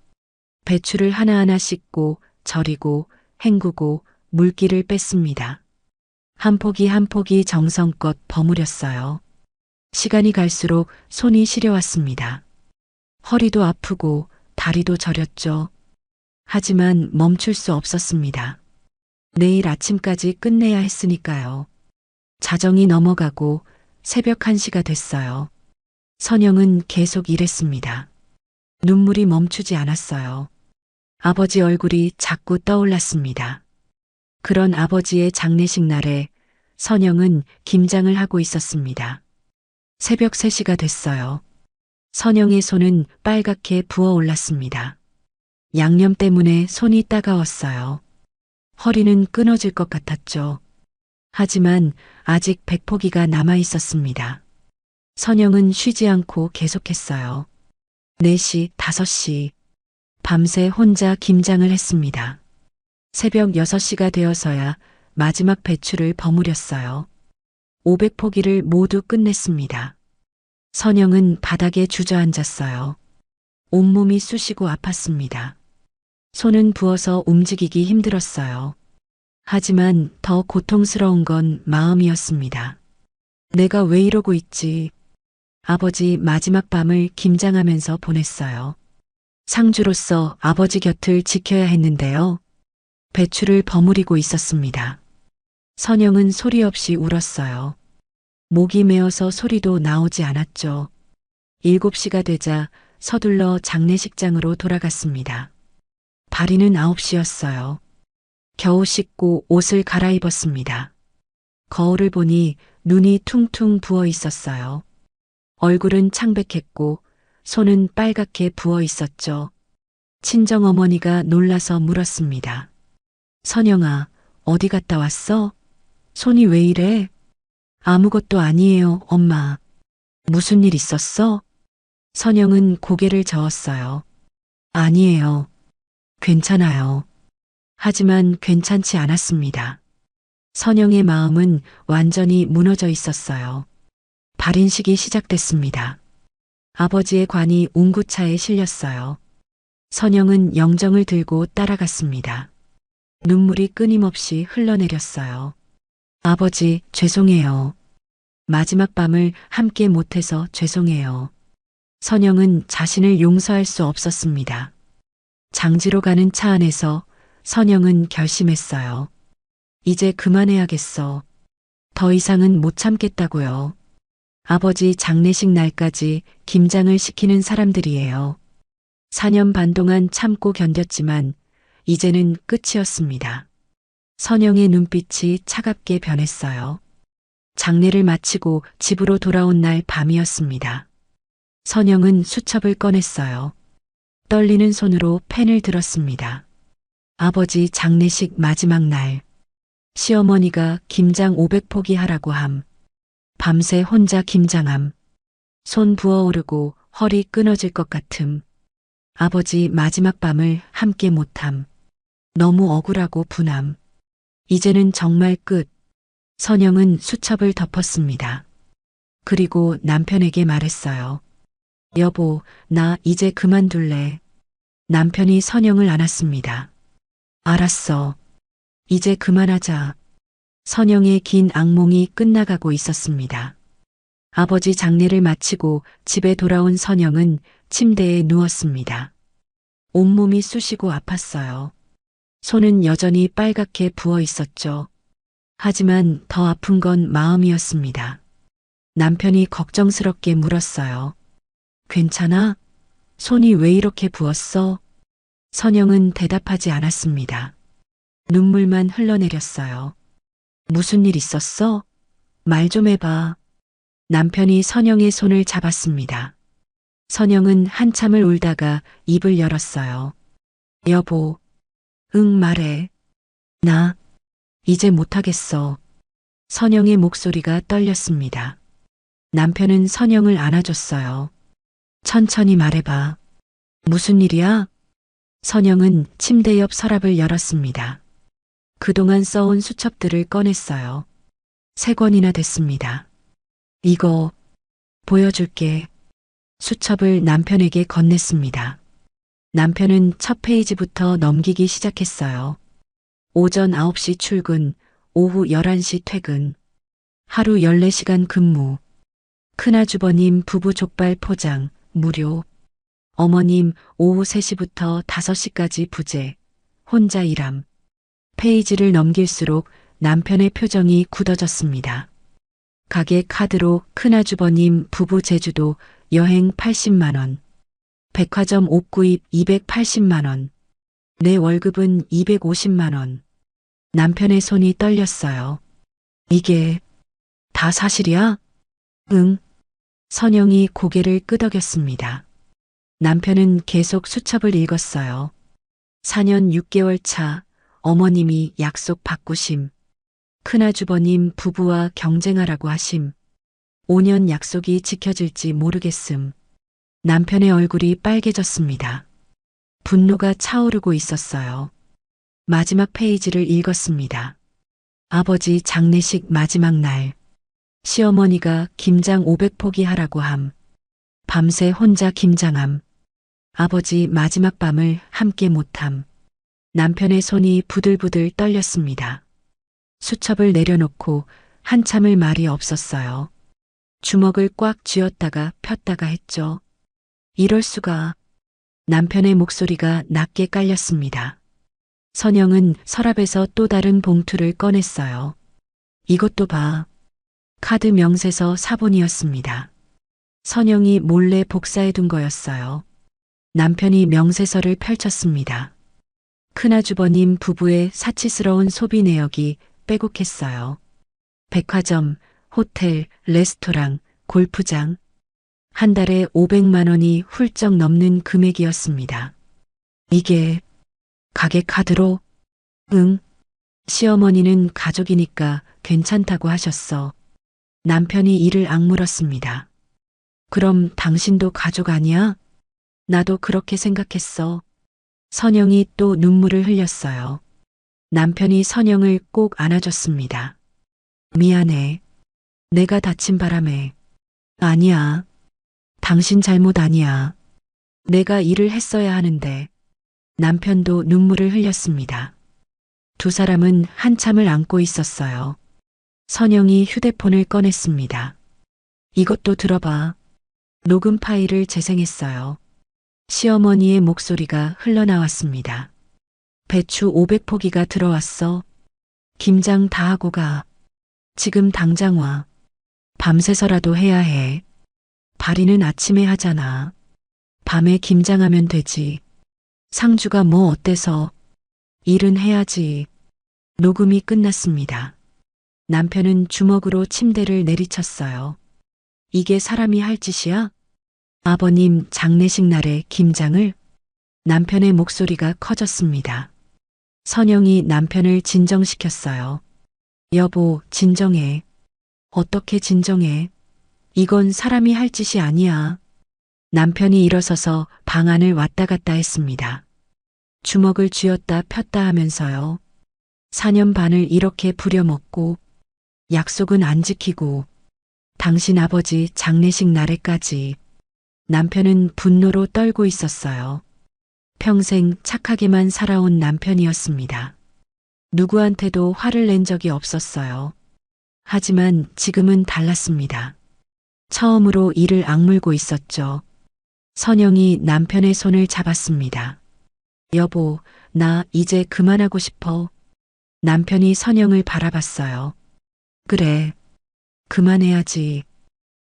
배추를 하나하나 씻고 절이고 헹구고 물기를 뺐습니다. 한 포기 한 포기 정성껏 버무렸어요. 시간이 갈수록 손이 시려왔습니다. 허리도 아프고 다리도 저렸죠. 하지만 멈출 수 없었습니다. 내일 아침까지 끝내야 했으니까요. 자정이 넘어가고 새벽 1시가 됐어요. 선영은 계속 일했습니다. 눈물이 멈추지 않았어요. 아버지 얼굴이 자꾸 떠올랐습니다. 그런 아버지의 장례식 날에 선영은 김장을 하고 있었습니다. 새벽 3시가 됐어요. 선영의 손은 빨갛게 부어올랐습니다. 양념 때문에 손이 따가웠어요. 허리는 끊어질 것 같았죠. 하지만 아직 백포기가 남아 있었습니다. 선영은 쉬지 않고 계속했어요. 4시, 5시. 밤새 혼자 김장을 했습니다. 새벽 6시가 되어서야 마지막 배추를 버무렸어요. 500포기를 모두 끝냈습니다. 선영은 바닥에 주저앉았어요. 온몸이 쑤시고 아팠습니다. 손은 부어서 움직이기 힘들었어요. 하지만 더 고통스러운 건 마음이었습니다. 내가 왜 이러고 있지? 아버지 마지막 밤을 김장하면서 보냈어요. 상주로서 아버지 곁을 지켜야 했는데요. 배추를 버무리고 있었습니다. 선영은 소리 없이 울었어요. 목이 메어서 소리도 나오지 않았죠. 7시가 되자 서둘러 장례식장으로 돌아갔습니다. 발이는 9시였어요. 겨우 씻고 옷을 갈아입었습니다. 거울을 보니 눈이 퉁퉁 부어 있었어요. 얼굴은 창백했고 손은 빨갛게 부어 있었죠. 친정어머니가 놀라서 물었습니다. 선영아, 어디 갔다 왔어? 손이 왜 이래? 아무것도 아니에요, 엄마. 무슨 일 있었어? 선영은 고개를 저었어요. 아니에요. 괜찮아요. 하지만 괜찮지 않았습니다. 선영의 마음은 완전히 무너져 있었어요. 발인식이 시작됐습니다. 아버지의 관이 운구차에 실렸어요. 선영은 영정을 들고 따라갔습니다. 눈물이 끊임없이 흘러내렸어요. 아버지, 죄송해요. 마지막 밤을 함께 못해서 죄송해요. 선영은 자신을 용서할 수 없었습니다. 장지로 가는 차 안에서 선영은 결심했어요. 이제 그만해야겠어. 더 이상은 못 참겠다고요. 아버지 장례식 날까지 김장을 시키는 사람들이에요. 4년 반 동안 참고 견뎠지만 이제는 끝이었습니다. 선영의 눈빛이 차갑게 변했어요. 장례를 마치고 집으로 돌아온 날 밤이었습니다. 선영은 수첩을 꺼냈어요. 떨리는 손으로 펜을 들었습니다. 아버지 장례식 마지막 날. 시어머니가 김장 500포기 하라고 함. 밤새 혼자 김장함. 손 부어오르고 허리 끊어질 것 같음. 아버지 마지막 밤을 함께 못함. 너무 억울하고 분함. 이제는 정말 끝. 선영은 수첩을 덮었습니다. 그리고 남편에게 말했어요. 여보, 나 이제 그만둘래. 남편이 선영을 안았습니다. 알았어. 이제 그만하자. 선영의 긴 악몽이 끝나가고 있었습니다. 아버지 장례를 마치고 집에 돌아온 선영은 침대에 누웠습니다. 온몸이 쑤시고 아팠어요. 손은 여전히 빨갛게 부어 있었죠. 하지만 더 아픈 건 마음이었습니다. 남편이 걱정스럽게 물었어요. 괜찮아? 손이 왜 이렇게 부었어? 선영은 대답하지 않았습니다. 눈물만 흘러내렸어요. 무슨 일 있었어? 말 좀 해봐. 남편이 선영의 손을 잡았습니다. 선영은 한참을 울다가 입을 열었어요. 여보, 응, 말해. 나 이제 못하겠어. 선영의 목소리가 떨렸습니다. 남편은 선영을 안아줬어요. 천천히 말해봐. 무슨 일이야? 선영은 침대 옆 서랍을 열었습니다. 그동안 써온 수첩들을 꺼냈어요. 3권이나 됐습니다. 이거 보여줄게. 수첩을 남편에게 건넸습니다. 남편은 첫 페이지부터 넘기기 시작했어요. 오전 9시 출근, 오후 11시 퇴근. 하루 14시간 근무. 큰아주버님 부부 족발 포장, 무료. 어머님 오후 3시부터 5시까지 부재. 혼자 일함. 페이지를 넘길수록 남편의 표정이 굳어졌습니다. 가게 카드로 큰아주버님 부부 제주도 여행 80만 원. 백화점 옷구입 280만 원. 내 월급은 250만 원. 남편의 손이 떨렸어요. 이게 다 사실이야? 응. 선영이 고개를 끄덕였습니다. 남편은 계속 수첩을 읽었어요. 4년 6개월 차, 어머님이 약속 바꾸심. 큰아주버님 부부와 경쟁하라고 하심. 5년 약속이 지켜질지 모르겠음. 남편의 얼굴이 빨개졌습니다. 분노가 차오르고 있었어요. 마지막 페이지를 읽었습니다. 아버지 장례식 마지막 날. 시어머니가 김장 500포기 하라고 함. 밤새 혼자 김장함. 아버지 마지막 밤을 함께 못함. 남편의 손이 부들부들 떨렸습니다. 수첩을 내려놓고 한참을 말이 없었어요. 주먹을 꽉 쥐었다가 폈다가 했죠. 이럴 수가. 남편의 목소리가 낮게 깔렸습니다. 선영은 서랍에서 또 다른 봉투를 꺼냈어요. 이것도 봐. 카드 명세서 사본이었습니다. 선영이 몰래 복사해둔 거였어요. 남편이 명세서를 펼쳤습니다. 큰아주버님 부부의 사치스러운 소비 내역이 빼곡했어요. 백화점, 호텔, 레스토랑, 골프장. 한 달에 500만 원이 훌쩍 넘는 금액이었습니다. 이게 가게 카드로? 응. 시어머니는 가족이니까 괜찮다고 하셨어. 남편이 이를 악물었습니다. 그럼 당신도 가족 아니야? 나도 그렇게 생각했어. 선영이 또 눈물을 흘렸어요. 남편이 선영을 꼭 안아줬습니다. 미안해. 내가 다친 바람에. 아니야. 당신 잘못 아니야. 내가 일을 했어야 하는데. 남편도 눈물을 흘렸습니다. 두 사람은 한참을 안고 있었어요. 선영이 휴대폰을 꺼냈습니다. 이것도 들어봐. 녹음 파일을 재생했어요. 시어머니의 목소리가 흘러나왔습니다. 배추 500포기가 들어왔어. 김장 다 하고 가. 지금 당장 와. 밤새서라도 해야 해. 발이는 아침에 하잖아. 밤에 김장하면 되지. 상주가 뭐 어때서. 일은 해야지. 녹음이 끝났습니다. 남편은 주먹으로 침대를 내리쳤어요. 이게 사람이 할 짓이야? 아버님 장례식 날에 김장을? 남편의 목소리가 커졌습니다. 선영이 남편을 진정시켰어요. 여보, 진정해. 어떻게 진정해? 이건 사람이 할 짓이 아니야. 남편이 일어서서 방 안을 왔다 갔다 했습니다. 주먹을 쥐었다 폈다 하면서요. 4년 반을 이렇게 부려먹고 약속은 안 지키고 당신 아버지 장례식 날에까지. 남편은 분노로 떨고 있었어요. 평생 착하게만 살아온 남편이었습니다. 누구한테도 화를 낸 적이 없었어요. 하지만 지금은 달랐습니다. 처음으로 이를 악물고 있었죠. 선영이 남편의 손을 잡았습니다. 여보, 나 이제 그만하고 싶어. 남편이 선영을 바라봤어요. 그래, 그만해야지.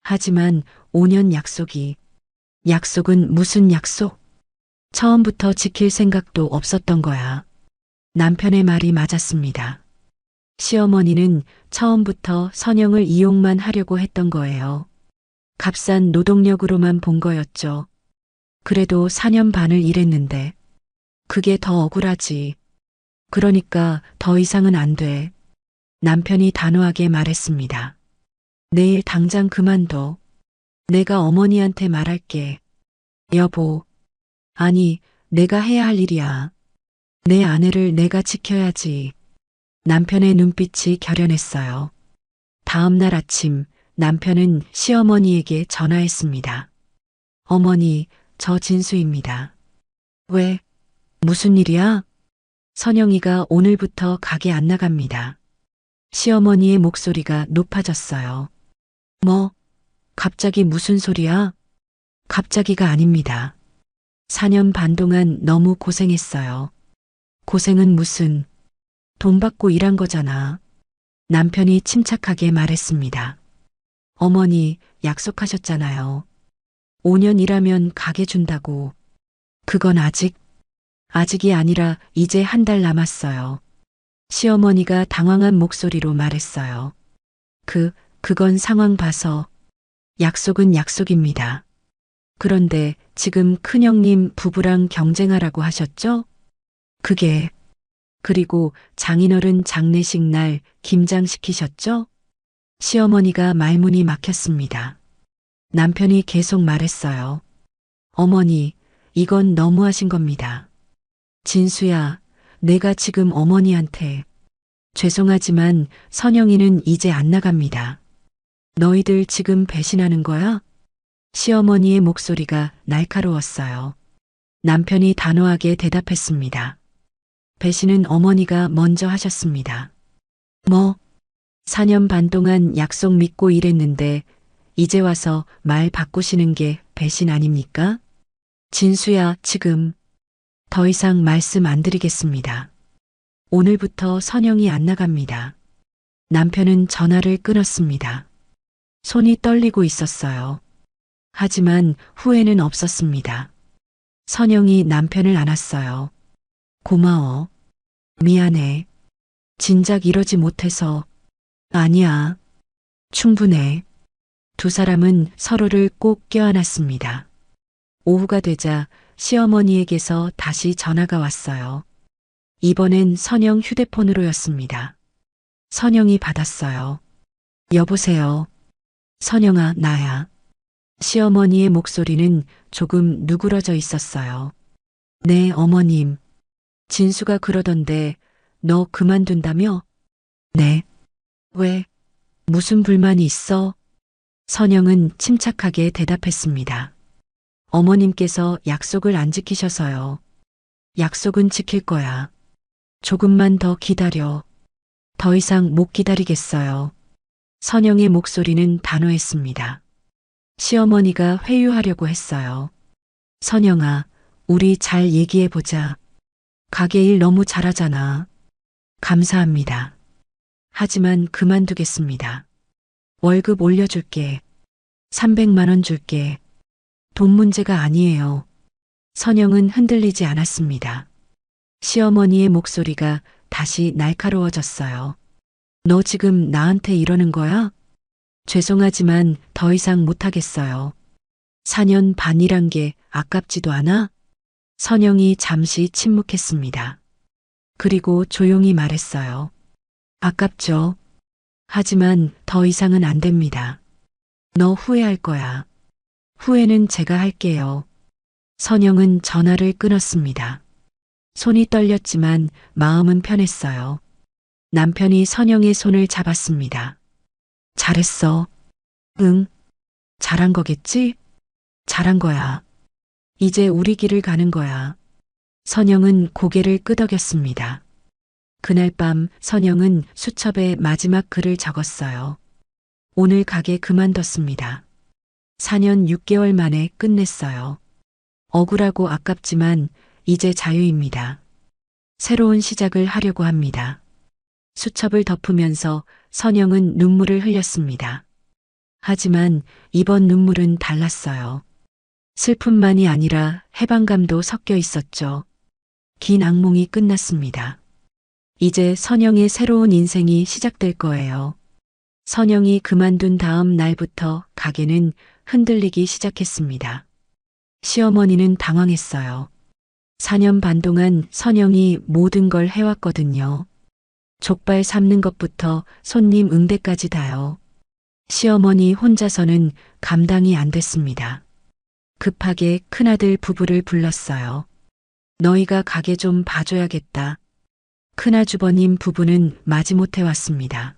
하지만 5년 약속은 무슨 약속? 처음부터 지킬 생각도 없었던 거야. 남편의 말이 맞았습니다. 시어머니는 처음부터 선영을 이용만 하려고 했던 거예요. 값싼 노동력으로만 본 거였죠. 그래도 4년 반을 일했는데 그게 더 억울하지. 그러니까 더 이상은 안 돼. 남편이 단호하게 말했습니다. 내일 당장 그만둬. 내가 어머니한테 말할게. 여보. 아니, 내가 해야 할 일이야. 내 아내를 내가 지켜야지. 남편의 눈빛이 결연했어요. 다음 날 아침 남편은 시어머니에게 전화했습니다. 어머니, 저 진수입니다. 왜? 무슨 일이야? 선영이가 오늘부터 가게 안 나갑니다. 시어머니의 목소리가 높아졌어요. 뭐? 갑자기 무슨 소리야? 갑자기가 아닙니다. 4년 반 동안 너무 고생했어요. 고생은 무슨, 돈 받고 일한 거잖아. 남편이 침착하게 말했습니다. 어머니, 약속하셨잖아요. 5년 일하면 가게 준다고. 그건 아직이 아니라 이제 한 달 남았어요. 시어머니가 당황한 목소리로 말했어요. 그건 상황 봐서. 약속은 약속입니다. 그런데 지금 큰형님 부부랑 경쟁하라고 하셨죠? 그리고 장인어른 장례식 날 김장시키셨죠? 시어머니가 말문이 막혔습니다. 남편이 계속 말했어요. 어머니, 이건 너무하신 겁니다. 진수야, 내가 지금 어머니한테 죄송하지만 선영이는 이제 안 나갑니다. 너희들 지금 배신하는 거야? 시어머니의 목소리가 날카로웠어요. 남편이 단호하게 대답했습니다. 배신은 어머니가 먼저 하셨습니다. 4년 반 동안 약속 믿고 일했는데 이제 와서 말 바꾸시는 게 배신 아닙니까? 진수야, 지금 더 이상 말씀 안 드리겠습니다. 오늘부터 선영이 안 나갑니다. 남편은 전화를 끊었습니다. 손이 떨리고 있었어요. 하지만 후회는 없었습니다. 선영이 남편을 안았어요. 고마워. 미안해. 진작 이러지 못해서. 아니야. 충분해. 두 사람은 서로를 꼭 껴안았습니다. 오후가 되자 시어머니에게서 다시 전화가 왔어요. 이번엔 선영 휴대폰으로였습니다. 선영이 받았어요. 여보세요. 선영아, 나야. 시어머니의 목소리는 조금 누그러져 있었어요. 네, 어머님. 진수가 그러던데 너 그만둔다며? 네. 왜? 무슨 불만이 있어? 선영은 침착하게 대답했습니다. 어머님께서 약속을 안 지키셔서요. 약속은 지킬 거야. 조금만 더 기다려. 더 이상 못 기다리겠어요. 선영의 목소리는 단호했습니다. 시어머니가 회유하려고 했어요. 선영아, 우리 잘 얘기해보자. 가게 일 너무 잘하잖아. 감사합니다. 하지만 그만두겠습니다. 월급 올려줄게. 300만 원 줄게. 돈 문제가 아니에요. 선영은 흔들리지 않았습니다. 시어머니의 목소리가 다시 날카로워졌어요. 너 지금 나한테 이러는 거야? 죄송하지만 더 이상 못하겠어요. 4년 반이란 게 아깝지도 않아? 선영이 잠시 침묵했습니다. 그리고 조용히 말했어요. 아깝죠. 하지만 더 이상은 안 됩니다. 너 후회할 거야. 후회는 제가 할게요. 선영은 전화를 끊었습니다. 손이 떨렸지만 마음은 편했어요. 남편이 선영의 손을 잡았습니다. 잘했어. 응. 잘한 거겠지? 잘한 거야. 이제 우리 길을 가는 거야. 선영은 고개를 끄덕였습니다. 그날 밤 선영은 수첩에 마지막 글을 적었어요. 오늘 가게 그만뒀습니다. 4년 6개월 만에 끝냈어요. 억울하고 아깝지만 이제 자유입니다. 새로운 시작을 하려고 합니다. 수첩을 덮으면서 선영은 눈물을 흘렸습니다. 하지만 이번 눈물은 달랐어요. 슬픔만이 아니라 해방감도 섞여 있었죠. 긴 악몽이 끝났습니다. 이제 선영의 새로운 인생이 시작될 거예요. 선영이 그만둔 다음 날부터 가게는 흔들리기 시작했습니다. 시어머니는 당황했어요. 4년 반 동안 선영이 모든 걸 해왔거든요. 족발 삶는 것부터 손님 응대까지 다요. 시어머니 혼자서는 감당이 안 됐습니다. 급하게 큰아들 부부를 불렀어요. 너희가 가게 좀 봐줘야겠다. 큰아주버님 부부는 마지못해 왔습니다.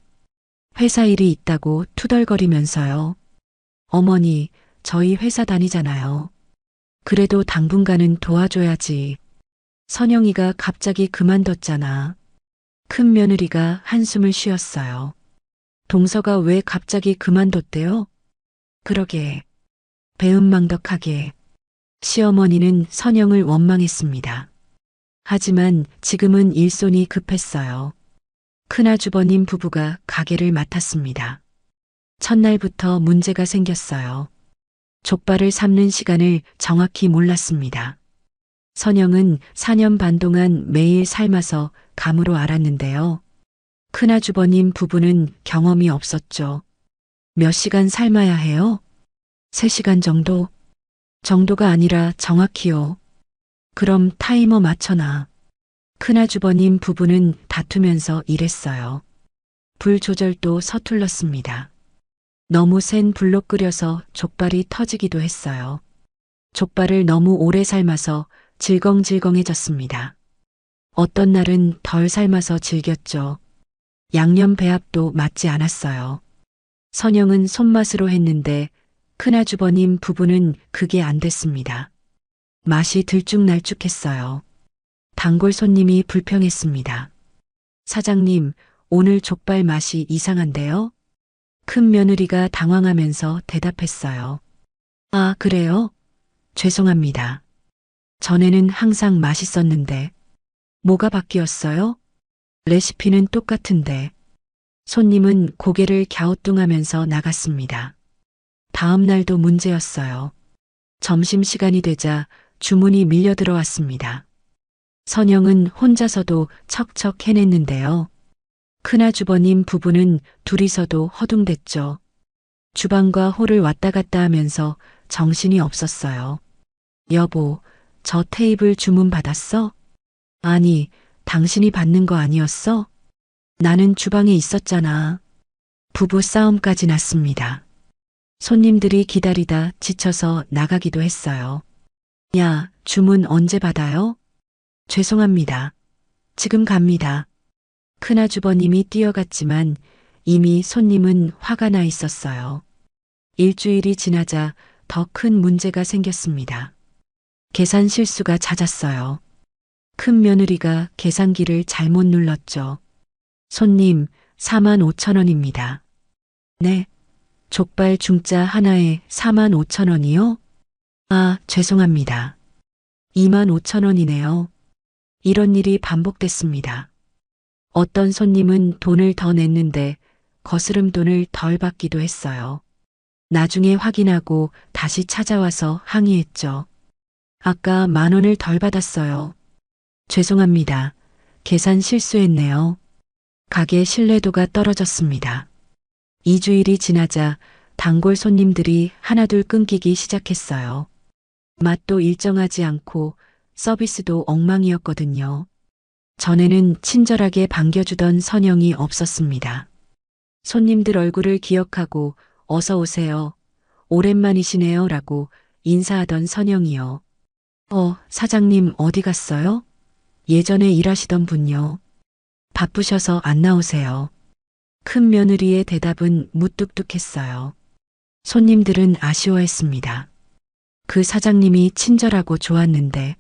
회사 일이 있다고 투덜거리면서요. 어머니, 저희 회사 다니잖아요. 그래도 당분간은 도와줘야지. 선영이가 갑자기 그만뒀잖아. 큰 며느리가 한숨을 쉬었어요. 동서가 왜 갑자기 그만뒀대요? 그러게. 배은망덕하게. 시어머니는 선영을 원망했습니다. 하지만 지금은 일손이 급했어요. 큰아주버님 부부가 가게를 맡았습니다. 첫날부터 문제가 생겼어요. 족발을 삶는 시간을 정확히 몰랐습니다. 선영은 4년 반 동안 매일 삶아서 감으로 알았는데요. 큰아주버님 부부는 경험이 없었죠. 몇 시간 삶아야 해요? 3시간 정도? 정도가 아니라 정확히요. 그럼 타이머 맞춰놔. 큰아주버님 부부는 다투면서 일했어요. 불 조절도 서툴렀습니다. 너무 센 불로 끓여서 족발이 터지기도 했어요. 족발을 너무 오래 삶아서 질겅질겅해졌습니다. 어떤 날은 덜 삶아서 질겼죠. 양념 배합도 맞지 않았어요. 선영은 손맛으로 했는데 큰아주버님 부부는 그게 안 됐습니다. 맛이 들쭉날쭉했어요. 단골 손님이 불평했습니다. 사장님, 오늘 족발 맛이 이상한데요? 큰 며느리가 당황하면서 대답했어요. 아, 그래요? 죄송합니다. 전에는 항상 맛있었는데. 뭐가 바뀌었어요? 레시피는 똑같은데. 손님은 고개를 갸우뚱하면서 나갔습니다. 다음 날도 문제였어요. 점심시간이 되자 주문이 밀려 들어왔습니다. 선영은 혼자서도 척척 해냈는데요. 큰아주버님 부부는 둘이서도 허둥댔죠. 주방과 홀을 왔다 갔다 하면서 정신이 없었어요. 여보, 저 테이블 주문 받았어? 아니, 당신이 받는 거 아니었어? 나는 주방에 있었잖아. 부부 싸움까지 났습니다. 손님들이 기다리다 지쳐서 나가기도 했어요. 야, 주문 언제 받아요? 죄송합니다. 지금 갑니다. 큰아주버님이 뛰어갔지만 이미 손님은 화가 나 있었어요. 일주일이 지나자 더 큰 문제가 생겼습니다. 계산 실수가 잦았어요. 큰 며느리가 계산기를 잘못 눌렀죠. 손님, 45,000원입니다. 네. 족발 중짜 하나에 45,000원이요? 아, 죄송합니다. 25,000원이네요. 이런 일이 반복됐습니다. 어떤 손님은 돈을 더 냈는데 거스름 돈을 덜 받기도 했어요. 나중에 확인하고 다시 찾아와서 항의했죠. 아까 10,000원을 덜 받았어요. 죄송합니다. 계산 실수했네요. 가게 신뢰도가 떨어졌습니다. 2주일이 지나자 단골 손님들이 하나둘 끊기기 시작했어요. 맛도 일정하지 않고 서비스도 엉망이었거든요. 전에는 친절하게 반겨주던 선영이 없었습니다. 손님들 얼굴을 기억하고 어서 오세요. 오랜만이시네요. 라고 인사하던 선영이요. 사장님 어디 갔어요? 예전에 일하시던 분요. 바쁘셔서 안 나오세요. 큰 며느리의 대답은 무뚝뚝했어요. 손님들은 아쉬워했습니다. 그 사장님이 친절하고 좋았는데,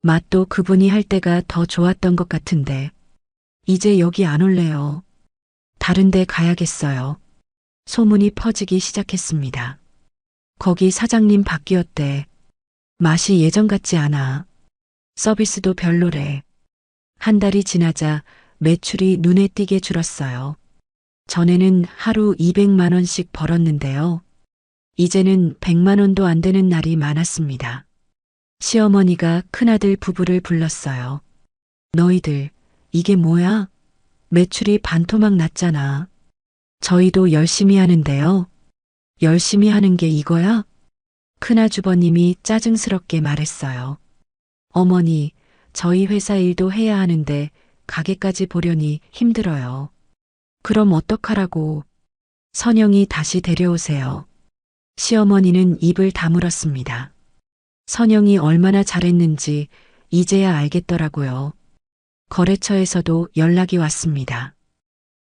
맛도 그분이 할 때가 더 좋았던 것 같은데, 이제 여기 안 올래요. 다른 데 가야겠어요. 소문이 퍼지기 시작했습니다. 거기 사장님 바뀌었대. 맛이 예전 같지 않아. 서비스도 별로래. 한 달이 지나자 매출이 눈에 띄게 줄었어요. 전에는 하루 200만 원씩 벌었는데요. 이제는 100만 원도 안 되는 날이 많았습니다. 시어머니가 큰아들 부부를 불렀어요. 너희들, 이게 뭐야? 매출이 반토막 났잖아. 저희도 열심히 하는데요. 열심히 하는 게 이거야? 큰아주버님이 짜증스럽게 말했어요. 어머니, 저희 회사 일도 해야 하는데 가게까지 보려니 힘들어요. 그럼 어떡하라고. 선영이 다시 데려오세요. 시어머니는 입을 다물었습니다. 선영이 얼마나 잘했는지 이제야 알겠더라고요. 거래처에서도 연락이 왔습니다.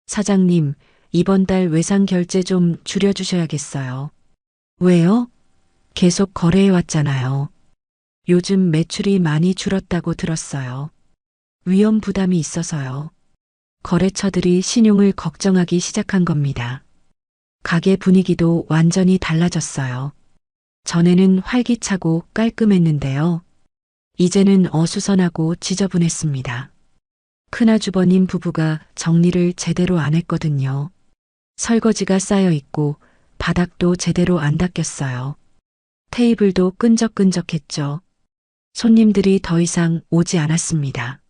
사장님, 이번 달 외상 결제 좀 줄여주셔야겠어요. 왜요? 계속 거래해 왔잖아요. 요즘 매출이 많이 줄었다고 들었어요. 위험 부담이 있어서요. 거래처들이 신용을 걱정하기 시작한 겁니다. 가게 분위기도 완전히 달라졌어요. 전에는 활기차고 깔끔했는데요. 이제는 어수선하고 지저분했습니다. 큰아주버님 부부가 정리를 제대로 안 했거든요. 설거지가 쌓여 있고 바닥도 제대로 안 닦였어요. 테이블도 끈적끈적했죠. 손님들이 더 이상 오지 않았습니다.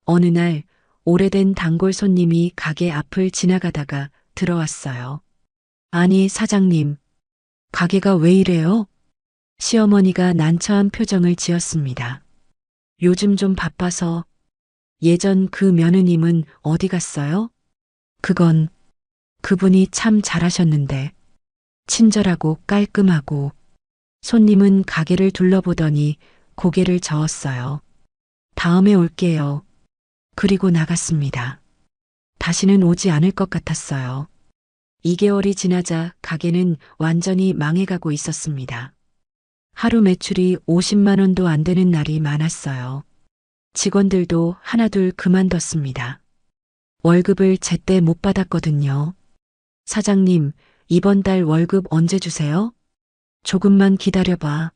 어느 날 오래된 단골 손님이 가게 앞을 지나가다가 들어왔어요. 아니, 사장님, 가게가 왜 이래요? 시어머니가 난처한 표정을 지었습니다. 요즘 좀 바빠서. 예전 그 며느님은 어디 갔어요? 그분이 참 잘하셨는데. 친절하고 깔끔하고. 손님은 가게를 둘러보더니 고개를 저었어요. 다음에 올게요. 그리고 나갔습니다. 다시는 오지 않을 것 같았어요. 2개월이 지나자 가게는 완전히 망해가고 있었습니다. 하루 매출이 50만 원도 안 되는 날이 많았어요. 직원들도 하나둘 그만뒀습니다. 월급을 제때 못 받았거든요. 사장님, 이번 달 월급 언제 주세요? 조금만 기다려봐.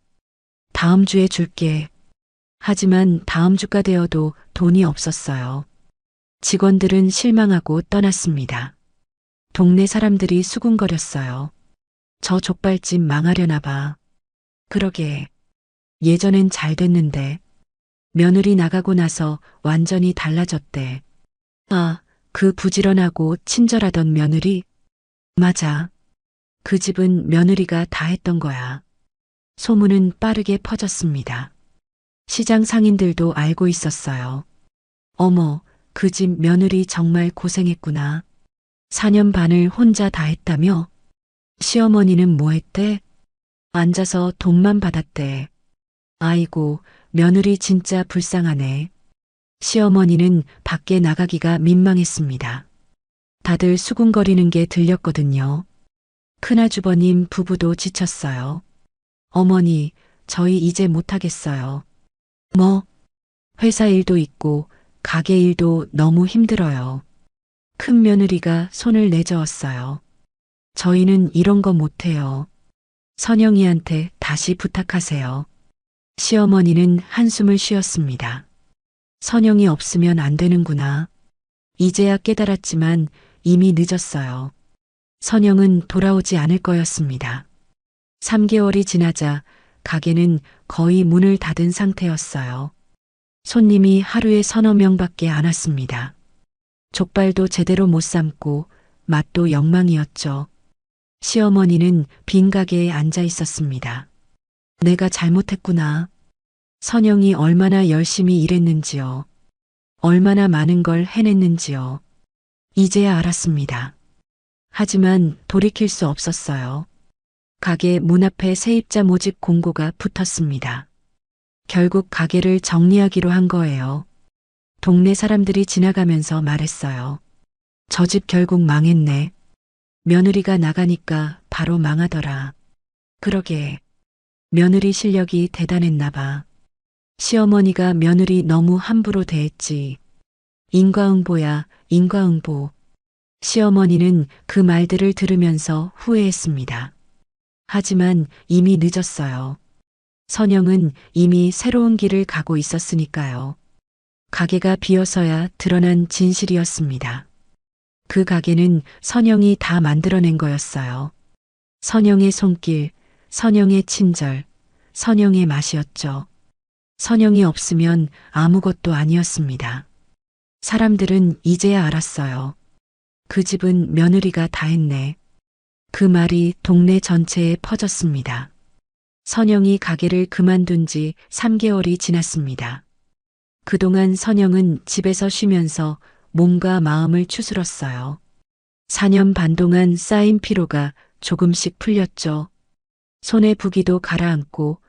다음 주에 줄게. 하지만 다음 주가 되어도 돈이 없었어요. 직원들은 실망하고 떠났습니다. 동네 사람들이 수군거렸어요. 저 족발집 망하려나 봐. 그러게. 예전엔 잘 됐는데. 며느리 나가고 나서 완전히 달라졌대. 아, 그 부지런하고 친절하던 며느리? 맞아. 그 집은 며느리가 다 했던 거야. 소문은 빠르게 퍼졌습니다. 시장 상인들도 알고 있었어요. 어머, 그 집 며느리 정말 고생했구나. 4년 반을 혼자 다 했다며? 시어머니는 뭐 했대? 앉아서 돈만 받았대. 아이고, 며느리 진짜 불쌍하네. 시어머니는 밖에 나가기가 민망했습니다. 다들 수군거리는 게 들렸거든요. 큰아주버님 부부도 지쳤어요. 어머니, 저희 이제 못하겠어요. 뭐? 회사 일도 있고 가게 일도 너무 힘들어요. 큰 며느리가 손을 내저었어요. 저희는 이런 거 못해요. 선영이한테 다시 부탁하세요. 시어머니는 한숨을 쉬었습니다. 선영이 없으면 안 되는구나. 이제야 깨달았지만 이미 늦었어요. 선영은 돌아오지 않을 거였습니다. 3개월이 지나자 가게는 거의 문을 닫은 상태였어요. 손님이 하루에 서너 명밖에 안 왔습니다. 족발도 제대로 못 삶고 맛도 엉망이었죠. 시어머니는 빈 가게에 앉아 있었습니다. 내가 잘못했구나. 선영이 얼마나 열심히 일했는지요. 얼마나 많은 걸 해냈는지요. 이제야 알았습니다. 하지만 돌이킬 수 없었어요. 가게 문 앞에 세입자 모집 공고가 붙었습니다. 결국 가게를 정리하기로 한 거예요. 동네 사람들이 지나가면서 말했어요. 저 집 결국 망했네. 며느리가 나가니까 바로 망하더라. 그러게. 며느리 실력이 대단했나 봐. 시어머니가 며느리 너무 함부로 대했지. 인과응보야, 인과응보. 시어머니는 그 말들을 들으면서 후회했습니다. 하지만 이미 늦었어요. 선영은 이미 새로운 길을 가고 있었으니까요. 가게가 비어서야 드러난 진실이었습니다. 그 가게는 선영이 다 만들어낸 거였어요. 선영의 손길, 선영의 친절, 선영의 맛이었죠. 선영이 없으면 아무것도 아니었습니다. 사람들은 이제야 알았어요. 그 집은 며느리가 다 했네. 그 말이 동네 전체에 퍼졌습니다. 선영이 가게를 그만둔 지 3개월이 지났습니다. 그동안 선영은 집에서 쉬면서 몸과 마음을 추스렀어요. 4년 반 동안 쌓인 피로가 조금씩 풀렸죠. 손의 부기도 가라앉고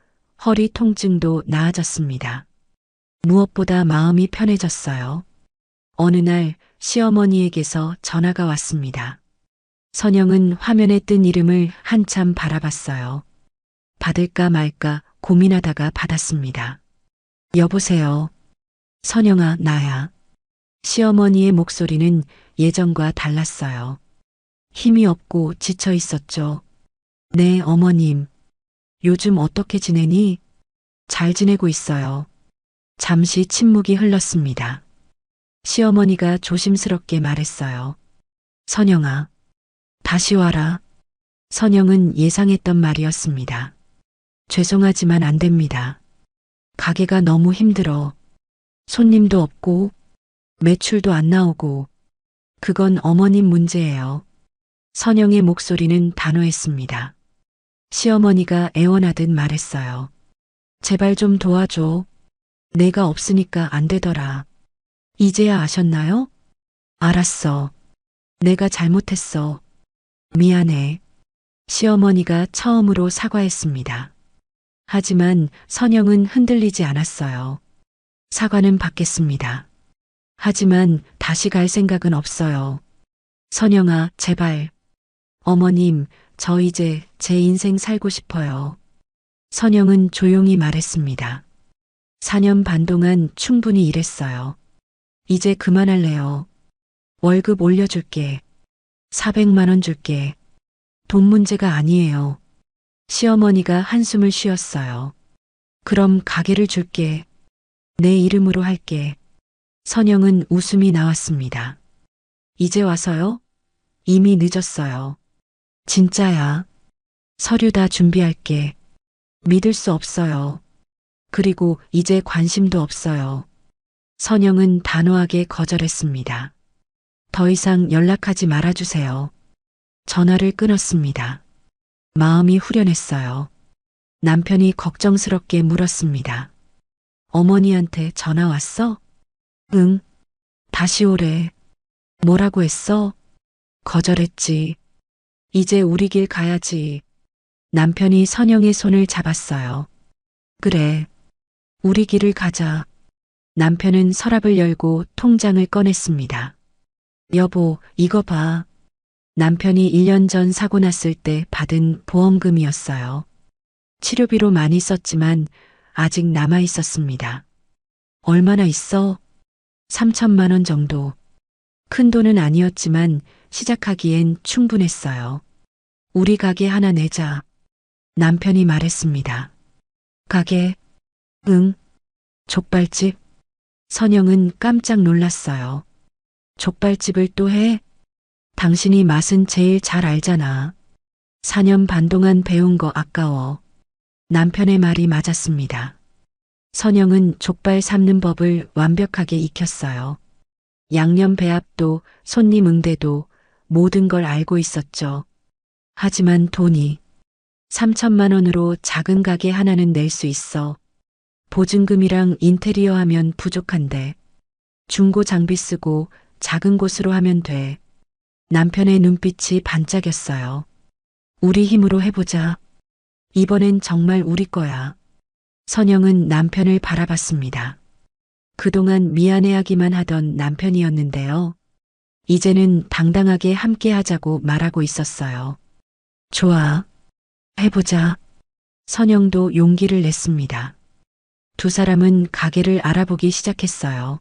허리 통증도 나아졌습니다. 무엇보다 마음이 편해졌어요. 어느 날 시어머니에게서 전화가 왔습니다. 선영은 화면에 뜬 이름을 한참 바라봤어요. 받을까 말까 고민하다가 받았습니다. 여보세요. 선영아, 나야. 시어머니의 목소리는 예전과 달랐어요. 힘이 없고 지쳐 있었죠. 네, 어머님. 요즘 어떻게 지내니? 잘 지내고 있어요. 잠시 침묵이 흘렀습니다. 시어머니가 조심스럽게 말했어요. 선영아, 다시 와라. 선영은 예상했던 말이었습니다. 죄송하지만 안 됩니다. 가게가 너무 힘들어. 손님도 없고 매출도 안 나오고 그건 어머님 문제예요. 선영의 목소리는 단호했습니다. 시어머니가 애원하듯 말했어요. 제발 좀 도와줘. 내가 없으니까 안 되더라. 이제야 아셨나요? 알았어. 내가 잘못했어. 미안해. 시어머니가 처음으로 사과했습니다. 하지만 선영은 흔들리지 않았어요. 사과는 받겠습니다. 하지만 다시 갈 생각은 없어요. 선영아, 제발. 어머님, 저 이제 제 인생 살고 싶어요. 선영은 조용히 말했습니다. 4년 반 동안 충분히 일했어요. 이제 그만할래요. 월급 올려줄게. 400만 원 줄게. 돈 문제가 아니에요. 시어머니가 한숨을 쉬었어요. 그럼 가게를 줄게. 내 이름으로 할게. 선영은 웃음이 나왔습니다. 이제 와서요? 이미 늦었어요. 진짜야. 서류 다 준비할게. 믿을 수 없어요. 그리고 이제 관심도 없어요. 선영은 단호하게 거절했습니다. 더 이상 연락하지 말아주세요. 전화를 끊었습니다. 마음이 후련했어요. 남편이 걱정스럽게 물었습니다. 어머니한테 전화 왔어? 응. 다시 오래. 뭐라고 했어? 거절했지. 이제 우리 길 가야지. 남편이 선영의 손을 잡았어요. 그래. 우리 길을 가자. 남편은 서랍을 열고 통장을 꺼냈습니다. 여보, 이거 봐. 남편이 1년 전 사고 났을 때 받은 보험금이었어요. 치료비로 많이 썼지만 아직 남아 있었습니다. 얼마나 있어? 3천만 원 정도. 큰 돈은 아니었지만 시작하기엔 충분했어요. 우리 가게 하나 내자. 남편이 말했습니다. 가게? 응. 족발집? 선영은 깜짝 놀랐어요. 족발집을 또 해? 당신이 맛은 제일 잘 알잖아. 4년 반 동안 배운 거 아까워. 남편의 말이 맞았습니다. 선영은 족발 삶는 법을 완벽하게 익혔어요. 양념 배합도 손님 응대도 모든 걸 알고 있었죠. 하지만 돈이 3천만 원으로 작은 가게 하나는 낼 수 있어. 보증금이랑 인테리어 하면 부족한데 중고 장비 쓰고 작은 곳으로 하면 돼. 남편의 눈빛이 반짝였어요. 우리 힘으로 해보자. 이번엔 정말 우리 거야. 선영은 남편을 바라봤습니다. 그동안 미안해하기만 하던 남편이었는데요. 이제는 당당하게 함께 하자고 말하고 있었어요. 좋아. 해보자. 선영도 용기를 냈습니다. 두 사람은 가게를 알아보기 시작했어요.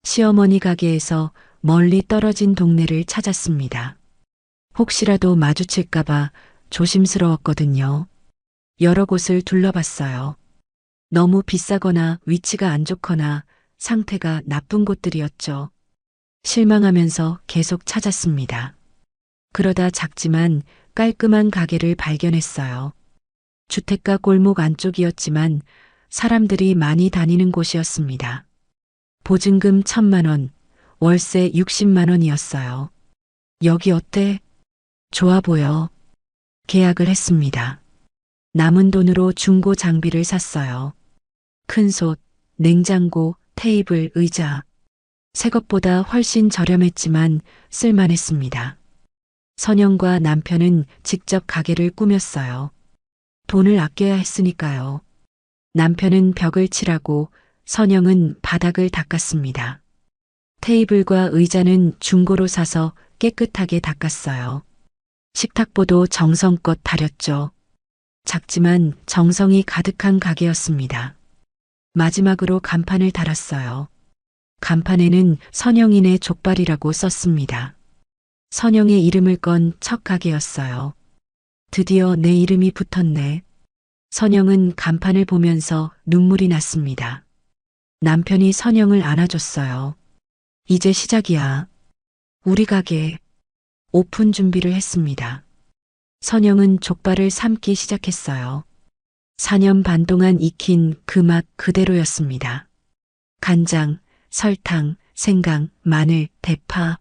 시어머니 가게에서 멀리 떨어진 동네를 찾았습니다. 혹시라도 마주칠까봐 조심스러웠거든요. 여러 곳을 둘러봤어요. 너무 비싸거나 위치가 안 좋거나 상태가 나쁜 곳들이었죠. 실망하면서 계속 찾았습니다. 그러다 작지만 깔끔한 가게를 발견했어요. 주택가 골목 안쪽이었지만 사람들이 많이 다니는 곳이었습니다. 보증금 1,000만 원, 월세 60만 원이었어요. 여기 어때? 좋아 보여. 계약을 했습니다. 남은 돈으로 중고 장비를 샀어요. 큰 솥, 냉장고, 테이블, 의자. 새 것보다 훨씬 저렴했지만 쓸만했습니다. 선영과 남편은 직접 가게를 꾸몄어요. 돈을 아껴야 했으니까요. 남편은 벽을 칠하고 선영은 바닥을 닦았습니다. 테이블과 의자는 중고로 사서 깨끗하게 닦았어요. 식탁보도 정성껏 다렸죠. 작지만 정성이 가득한 가게였습니다. 마지막으로 간판을 달았어요. 간판에는 선영이네 족발이라고 썼습니다. 선영의 이름을 건 첫 가게였어요. 드디어 내 이름이 붙었네. 선영은 간판을 보면서 눈물이 났습니다. 남편이 선영을 안아줬어요. 이제 시작이야. 우리 가게. 오픈 준비를 했습니다. 선영은 족발을 삶기 시작했어요. 4년 반 동안 익힌 그 맛 그대로였습니다. 간장, 설탕, 생강, 마늘, 대파.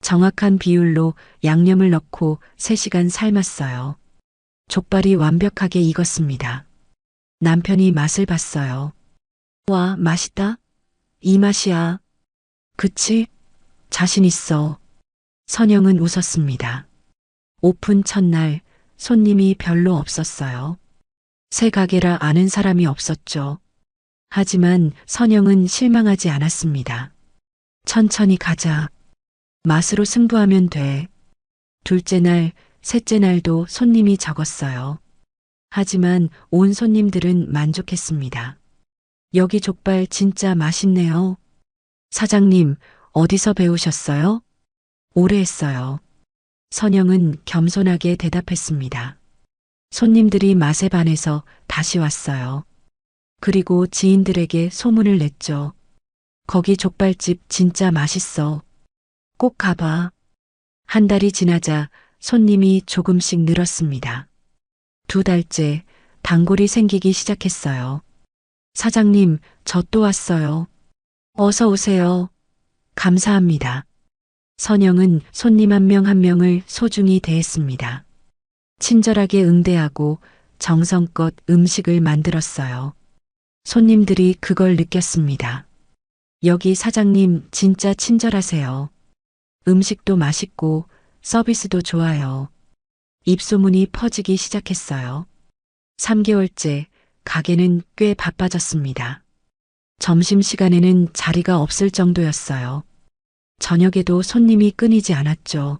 정확한 비율로 양념을 넣고 3시간 삶았어요. 족발이 완벽하게 익었습니다. 남편이 맛을 봤어요. 와, 맛있다? 이 맛이야. 그치? 자신 있어. 선영은 웃었습니다. 오픈 첫날 손님이 별로 없었어요. 새 가게라 아는 사람이 없었죠. 하지만 선영은 실망하지 않았습니다. 천천히 가자. 맛으로 승부하면 돼. 둘째 날, 셋째 날도 손님이 적었어요. 하지만 온 손님들은 만족했습니다. 여기 족발 진짜 맛있네요. 사장님, 어디서 배우셨어요? 오래 했어요. 선영은 겸손하게 대답했습니다. 손님들이 맛에 반해서 다시 왔어요. 그리고 지인들에게 소문을 냈죠. 거기 족발집 진짜 맛있어. 꼭 가봐. 한 달이 지나자 손님이 조금씩 늘었습니다. 2달째 단골이 생기기 시작했어요. 사장님, 저 또 왔어요. 어서 오세요. 감사합니다. 선영은 손님 한 명 한 명을 소중히 대했습니다. 친절하게 응대하고 정성껏 음식을 만들었어요. 손님들이 그걸 느꼈습니다. 여기 사장님 진짜 친절하세요. 음식도 맛있고 서비스도 좋아요. 입소문이 퍼지기 시작했어요. 3개월째 가게는 꽤 바빠졌습니다. 점심시간에는 자리가 없을 정도였어요. 저녁에도 손님이 끊이지 않았죠.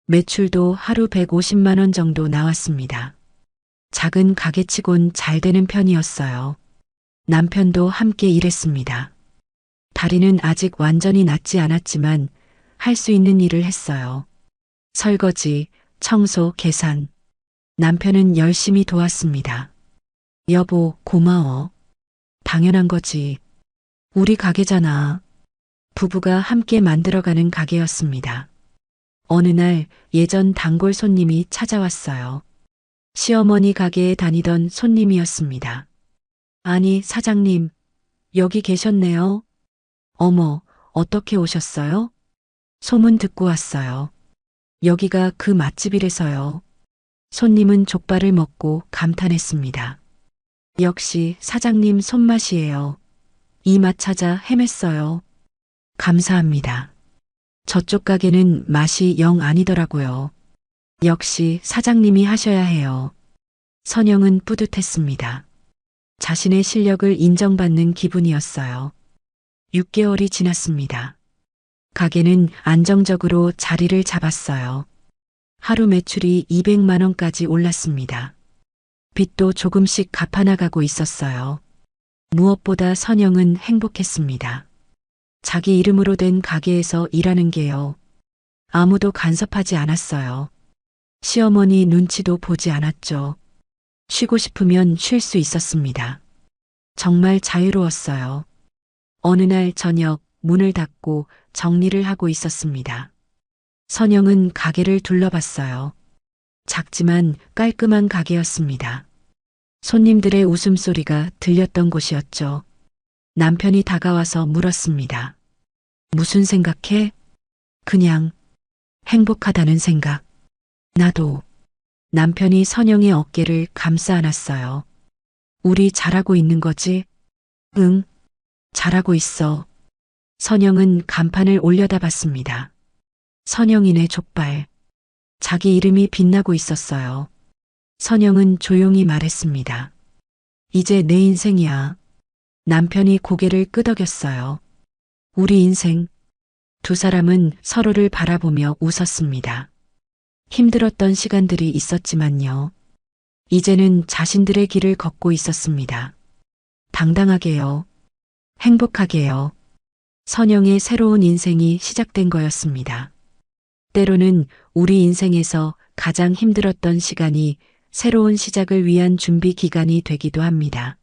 매출도 하루 150만 원 정도 나왔습니다. 작은 가게치곤 잘 되는 편이었어요. 남편도 함께 일했습니다. 다리는 아직 완전히 낫지 않았지만 할 수 있는 일을 했어요. 설거지, 청소, 계산. 남편은 열심히 도왔습니다. 여보, 고마워. 당연한 거지. 우리 가게잖아. 부부가 함께 만들어가는 가게였습니다. 어느 날 예전 단골 손님이 찾아왔어요. 시어머니 가게에 다니던 손님이었습니다. 아니, 사장님, 여기 계셨네요. 어머, 어떻게 오셨어요? 소문 듣고 왔어요. 여기가 그 맛집이래서요. 손님은 족발을 먹고 감탄했습니다. 역시 사장님 손맛이에요. 이 맛 찾아 헤맸어요. 감사합니다. 저쪽 가게는 맛이 영 아니더라고요. 역시 사장님이 하셔야 해요. 선영은 뿌듯했습니다. 자신의 실력을 인정받는 기분이었어요. 6개월이 지났습니다. 가게는 안정적으로 자리를 잡았어요. 하루 매출이 200만 원까지 올랐습니다. 빚도 조금씩 갚아나가고 있었어요. 무엇보다 선영은 행복했습니다. 자기 이름으로 된 가게에서 일하는 게요. 아무도 간섭하지 않았어요. 시어머니 눈치도 보지 않았죠. 쉬고 싶으면 쉴 수 있었습니다. 정말 자유로웠어요. 어느 날 저녁 문을 닫고 정리를 하고 있었습니다. 선영은 가게를 둘러봤어요. 작지만 깔끔한 가게였습니다. 손님들의 웃음소리가 들렸던 곳이었죠. 남편이 다가와서 물었습니다. 무슨 생각해? 그냥 행복하다는 생각. 나도. 남편이 선영의 어깨를 감싸 안았어요. 우리 잘하고 있는 거지? 응, 잘하고 있어. 선영은 간판을 올려다 봤습니다. 선영이네 족발. 자기 이름이 빛나고 있었어요. 선영은 조용히 말했습니다. 이제 내 인생이야. 남편이 고개를 끄덕였어요. 우리 인생. 두 사람은 서로를 바라보며 웃었습니다. 힘들었던 시간들이 있었지만요. 이제는 자신들의 길을 걷고 있었습니다. 당당하게요. 행복하게요. 선영의 새로운 인생이 시작된 거였습니다. 때로는 우리 인생에서 가장 힘들었던 시간이 새로운 시작을 위한 준비 기간이 되기도 합니다.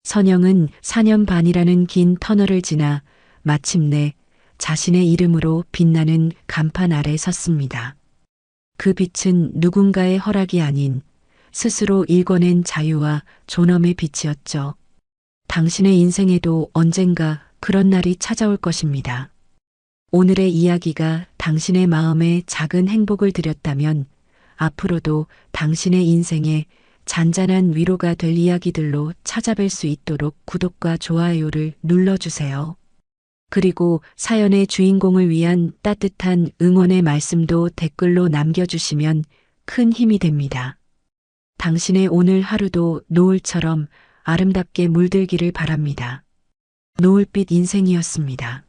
선영은 4년 반이라는 긴 터널을 지나 마침내 자신의 이름으로 빛나는 간판 아래 섰습니다. 그 빛은 누군가의 허락이 아닌 스스로 일궈낸 자유와 존엄의 빛이었죠. 당신의 인생에도 언젠가 그런 날이 찾아올 것입니다. 오늘의 이야기가 당신의 마음에 작은 행복을 드렸다면 앞으로도 당신의 인생에 잔잔한 위로가 될 이야기들로 찾아뵐 수 있도록 구독과 좋아요를 눌러주세요. 그리고 사연의 주인공을 위한 따뜻한 응원의 말씀도 댓글로 남겨주시면 큰 힘이 됩니다. 당신의 오늘 하루도 노을처럼 아름답게 물들기를 바랍니다. 노을빛 인생이었습니다.